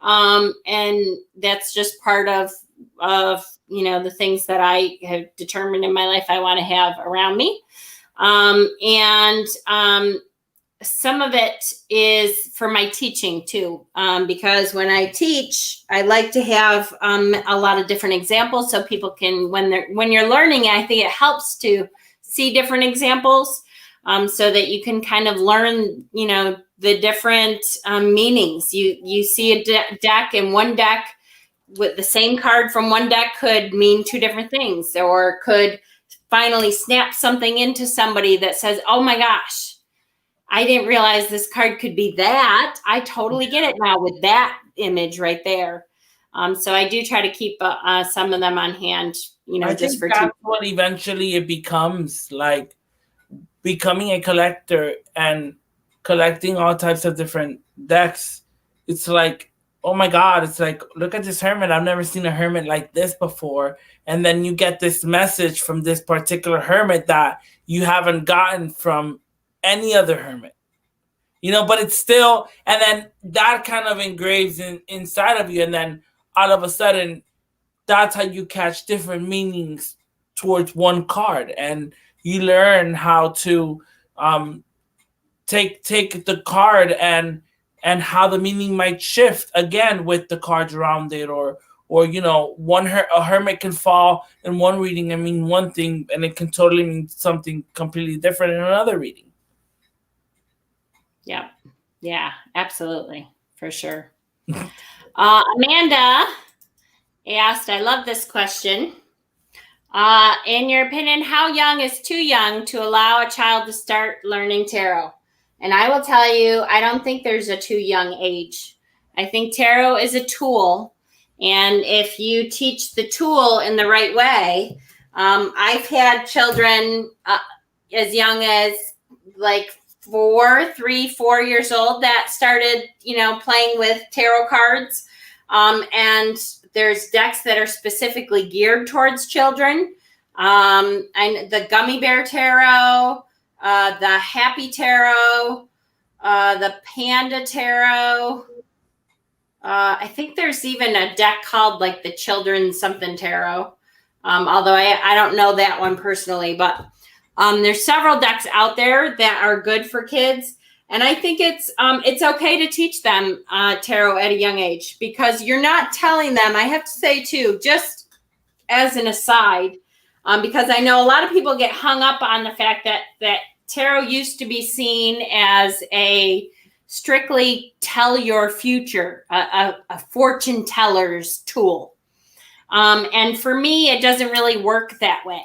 Speaker 1: And that's just part of the things that I have determined in my life I want to have around me. some of it is for my teaching too, because when I teach, I like to have a lot of different examples so people can, when you're learning, I think it helps to see different examples, so that you can kind of learn, the different meanings. You see a deck, and one deck with the same card from one deck could mean two different things, or could finally snap something into somebody that says, oh my gosh, I didn't realize this card could be that. I totally get it now with that image right there. So I do try to keep some of them on hand,
Speaker 2: I
Speaker 1: just
Speaker 2: think
Speaker 1: for
Speaker 2: that's what eventually it becomes, like becoming a collector and collecting all types of different decks. It's like, oh my God, it's like, look at this hermit. I've never seen a hermit like this before. And then you get this message from this particular hermit that you haven't gotten from any other hermit, but it's still, and then that kind of engraves inside of you. And then all of a sudden, that's how you catch different meanings towards one card. And you learn how to take the card and how the meaning might shift again with the cards around it, or a hermit can fall in one reading and mean one thing, and it can totally mean something completely different in another reading.
Speaker 1: Yeah, absolutely, for sure. Amanda asked, I love this question. In your opinion, how young is too young to allow a child to start learning tarot? And I will tell you, I don't think there's a too young age. I think tarot is a tool. And if you teach the tool in the right way, I've had children as young as like 4 years old that started, playing with tarot cards. And there's decks that are specifically geared towards children. And the Gummy Bear Tarot, the Happy Tarot, the Panda Tarot. I think there's even a deck called like the Children's Something Tarot. Although I don't know that one personally, but there's several decks out there that are good for kids. And I think it's okay to teach them tarot at a young age, because you're not telling them, I have to say too, just as an aside, because I know a lot of people get hung up on the fact that tarot used to be seen as a strictly tell your future, a fortune teller's tool. And for me, it doesn't really work that way.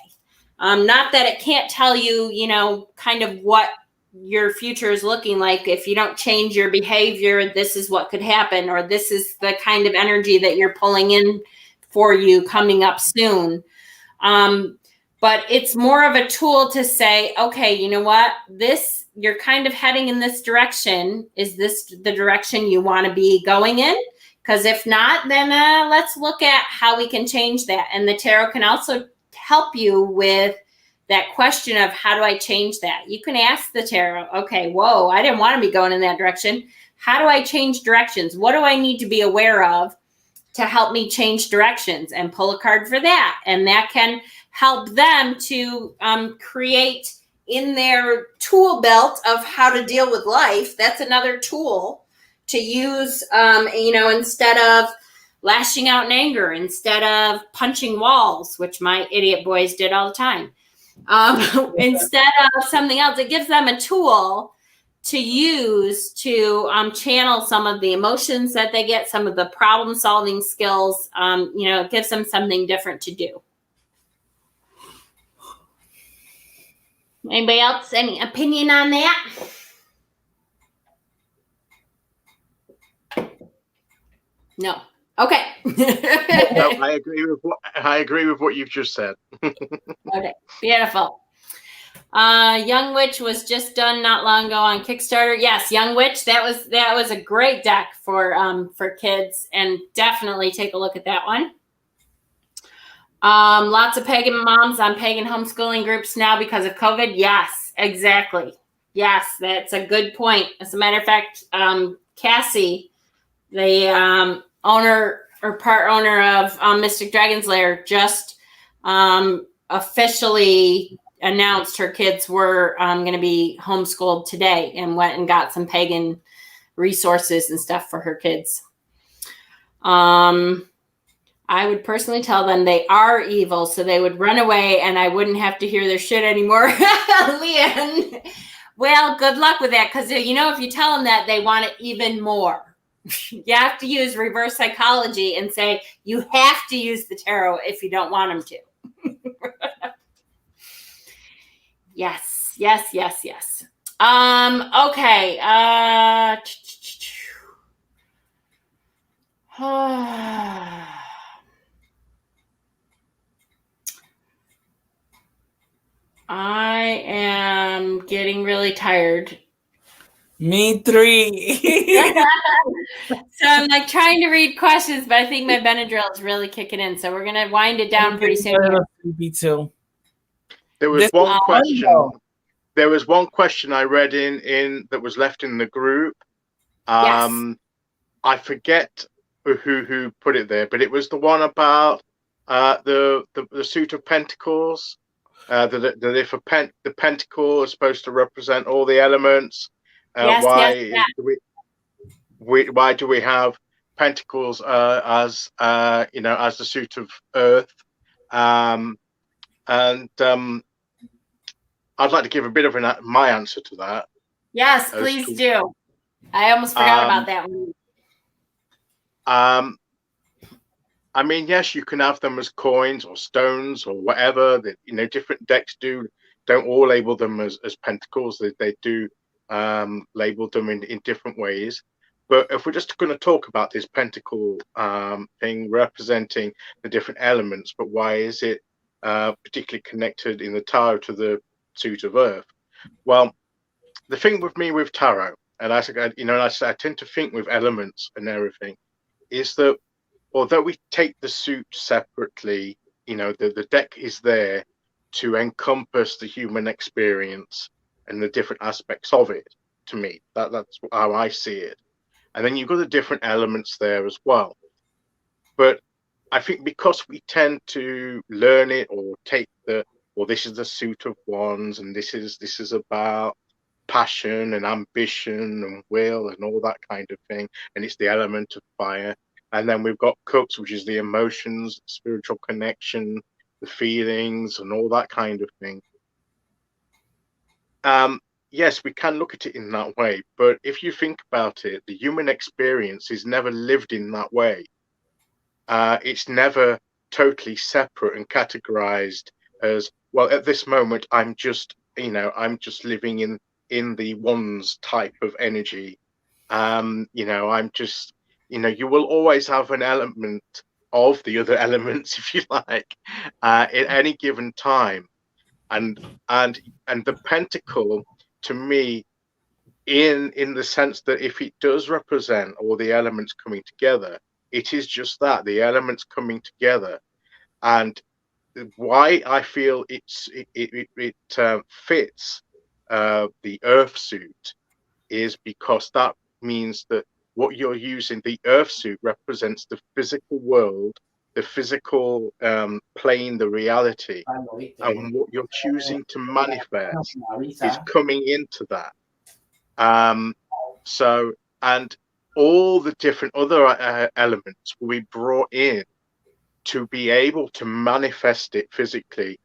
Speaker 1: Not that it can't tell you, kind of what your future is looking like. If you don't change your behavior, this is what could happen, or this is the kind of energy that you're pulling in for you coming up soon. But it's more of a tool to say, okay, you know what, you're kind of heading in this direction. Is this the direction you want to be going in? Because if not, then let's look at how we can change that. And the tarot can also help you with that question of, how do I change that? You can ask the tarot, okay, whoa, I didn't want to be going in that direction. How do I change directions? What do I need to be aware of to help me change directions? And pull a card for that. And that can help them to create in their tool belt of how to deal with life. That's another tool to use, instead of lashing out in anger, instead of punching walls, which my idiot boys did all the time. Instead of something else, it gives them a tool to use to channel some of the emotions that they get, some of the problem solving skills. It gives them something different to do. Anybody else, any opinion on that? No. Okay.
Speaker 4: No, I agree with what you've just said.
Speaker 1: Okay, beautiful. Young Witch was just done not long ago on Kickstarter. Yes, Young Witch, that was a great deck for kids, and definitely take a look at that one. Lots of pagan moms on pagan homeschooling groups now because of COVID. Yes, exactly. Yes, that's a good point. As a matter of fact, Cassie, the owner or part owner of Mystic Dragon's Lair, just officially announced her kids were going to be homeschooled today, and went and got some pagan resources and stuff for her kids. I would personally tell them they are evil, so they would run away and I wouldn't have to hear their shit anymore. Leanne, well, good luck with that, because if you tell them that, they want it even more. You have to use reverse psychology and say you have to use the tarot if you don't want them to. Yes. Okay. I am getting really tired.
Speaker 2: Me three.
Speaker 1: So I'm like trying to read questions, but I think my Benadryl is really kicking in. So we're gonna wind it down pretty soon.
Speaker 2: Me too.
Speaker 4: There was
Speaker 2: This
Speaker 4: one
Speaker 2: is
Speaker 4: question.
Speaker 2: fun,
Speaker 4: There was one question I read in that was left in the group.
Speaker 1: Yes.
Speaker 4: I forget who put it there, but it was the one about the suit of pentacles. That if the pentacle is supposed to represent all the elements,
Speaker 1: Yes,
Speaker 4: why do we have pentacles as as the suit of earth? I'd like to give a bit of my answer to that.
Speaker 1: Yes, please do. I almost forgot about that one.
Speaker 4: I mean, yes, you can have them as coins or stones or whatever. That different decks don't all label them as pentacles. They do label them in different ways. But if we're just going to talk about this pentacle thing representing the different elements, but why is it particularly connected in the tarot to the suit of earth? Well, the thing with me with tarot, and I tend to think with elements and everything, is that although we take the suit separately, the deck is there to encompass the human experience and the different aspects of it. To me, that's how I see it. And then you've got the different elements there as well. But I think because we tend to learn it or take this is the suit of wands, and this is about passion and ambition and will and all that kind of thing, and it's the element of fire. And then we've got cups, which is the emotions, spiritual connection, the feelings, and all that kind of thing. Yes, we can look at it in that way, but if you think about it, the human experience is never lived in that way. It's never totally separate and categorized as, well, at this moment, I'm just living in the one's type of energy. I'm just, you will always have an element of the other elements, if you like, at any given time. And the pentacle, to me, in the sense that if it does represent all the elements coming together, it is just that, the elements coming together. And why I feel it fits the earth suit is because that means that what you're using, the earth suit represents the physical world, the physical plane, the reality, and what you're choosing to manifest is coming into that. So, and all the different other elements will be brought in to be able to manifest it physically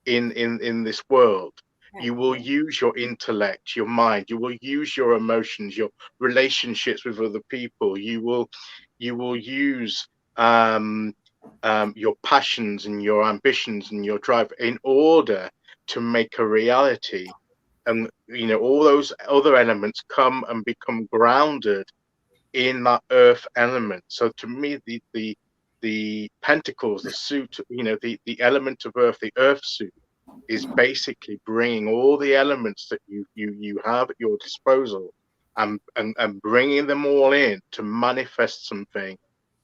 Speaker 4: in this world. You will use your intellect, your mind, you will use your emotions, your relationships with other people, you will use your passions and your ambitions and your drive in order to make a reality. And all those other elements come and become grounded in that earth element. So to me, the pentacles, the suit, the element of earth, the earth suit, is basically bringing all the elements that you have at your disposal and bringing them all in to manifest something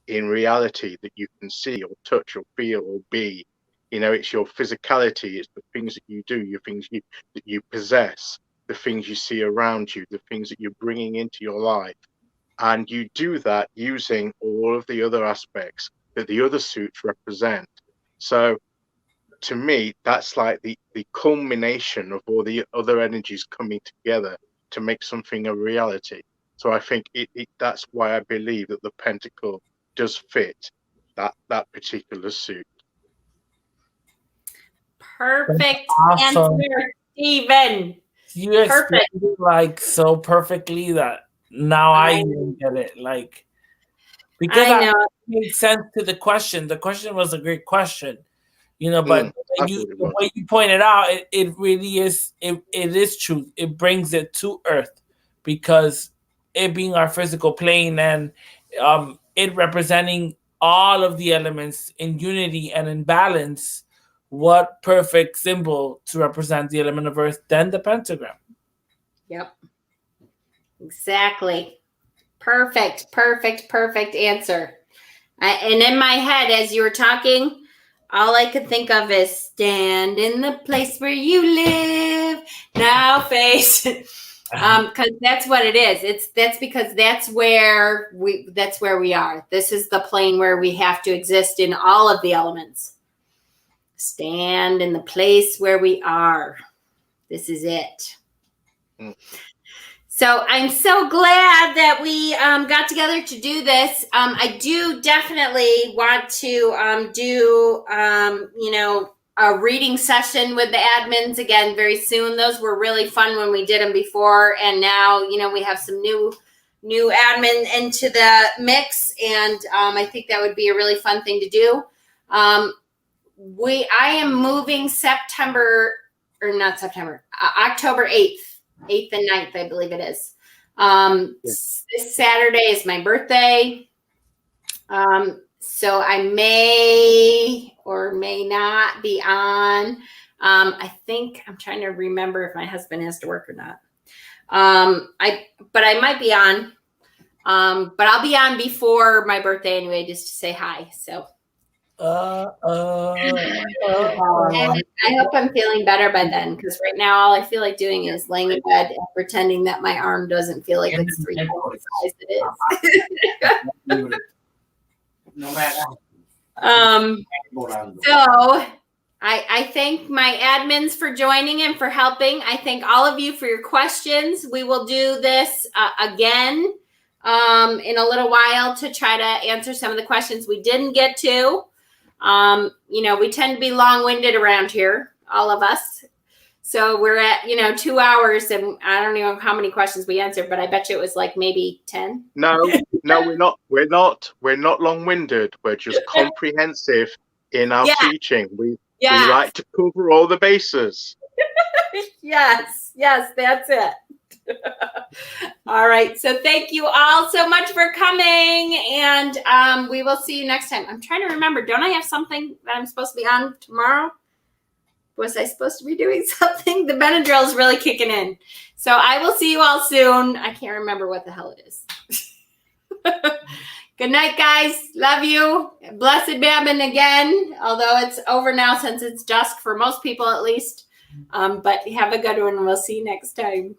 Speaker 4: in reality that you can see or touch or feel or be. It's your physicality, it's the things that you do, your things that you possess, the things you see around you, the things that you're bringing into your life. And you do that using all of the other aspects that the other suits represent. So to me, that's like the culmination of all the other energies coming together to make something a reality. So I think that's why I believe that the pentacle does fit that particular suit.
Speaker 1: Perfect
Speaker 2: Awesome.
Speaker 1: answer, Stephen.
Speaker 2: You explained it like so perfectly that now I even get it. Like, because
Speaker 1: I know.
Speaker 2: it made sense to the question. The question was a great question, you know, but the way you pointed out, it really is, it is truth. It brings it to earth, because it being our physical plane, and it representing all of the elements in unity and in balance. What perfect symbol to represent the element of earth than the pentagram?
Speaker 1: Yep. Exactly. Perfect answer. And in my head, as you were talking, all I could think of is stand in the place where you live, now face. Because that's what it is. That's because that's where we are. This is the plane where we have to exist in all of the elements. Stand in the place where we are. This is it. So I'm so glad that we got together to do this. I do definitely want to do, a reading session with the admins again very soon. Those were really fun when we did them before. And now, we have some new admin into the mix. And I think that would be a really fun thing to do. I am moving October 8th. 8th and 9th, I believe it is. This Saturday is my birthday. So I may or may not be on. I think I'm trying to remember if my husband has to work or not. But I might be on. But I'll be on before my birthday anyway, just to say hi. So. And I hope I'm feeling better by then, because right now all I feel like doing is laying in bed and pretending that my arm doesn't feel like it's 3 times the size it is.
Speaker 5: No matter.
Speaker 1: So I thank my admins for joining and for helping. I thank all of you for your questions. We will do this again in a little while to try to answer some of the questions we didn't get to. We tend to be long-winded around here, all of us. So we're at, 2 hours, and I don't know how many questions we answered, but I bet you it was like maybe 10.
Speaker 4: No, we're not. We're not long-winded. We're just comprehensive in our teaching. We like to cover all the bases.
Speaker 1: Yes, that's it. All right. So thank you all so much for coming, and we will see you next time. I'm trying to remember. Don't I have something that I'm supposed to be on tomorrow? Was I supposed to be doing something? The Benadryl is really kicking in. So I will see you all soon. I can't remember what the hell it is. Good night, guys. Love you. Blessed Babin again, although it's over now since it's dusk for most people at least. But have a good one. We'll see you next time.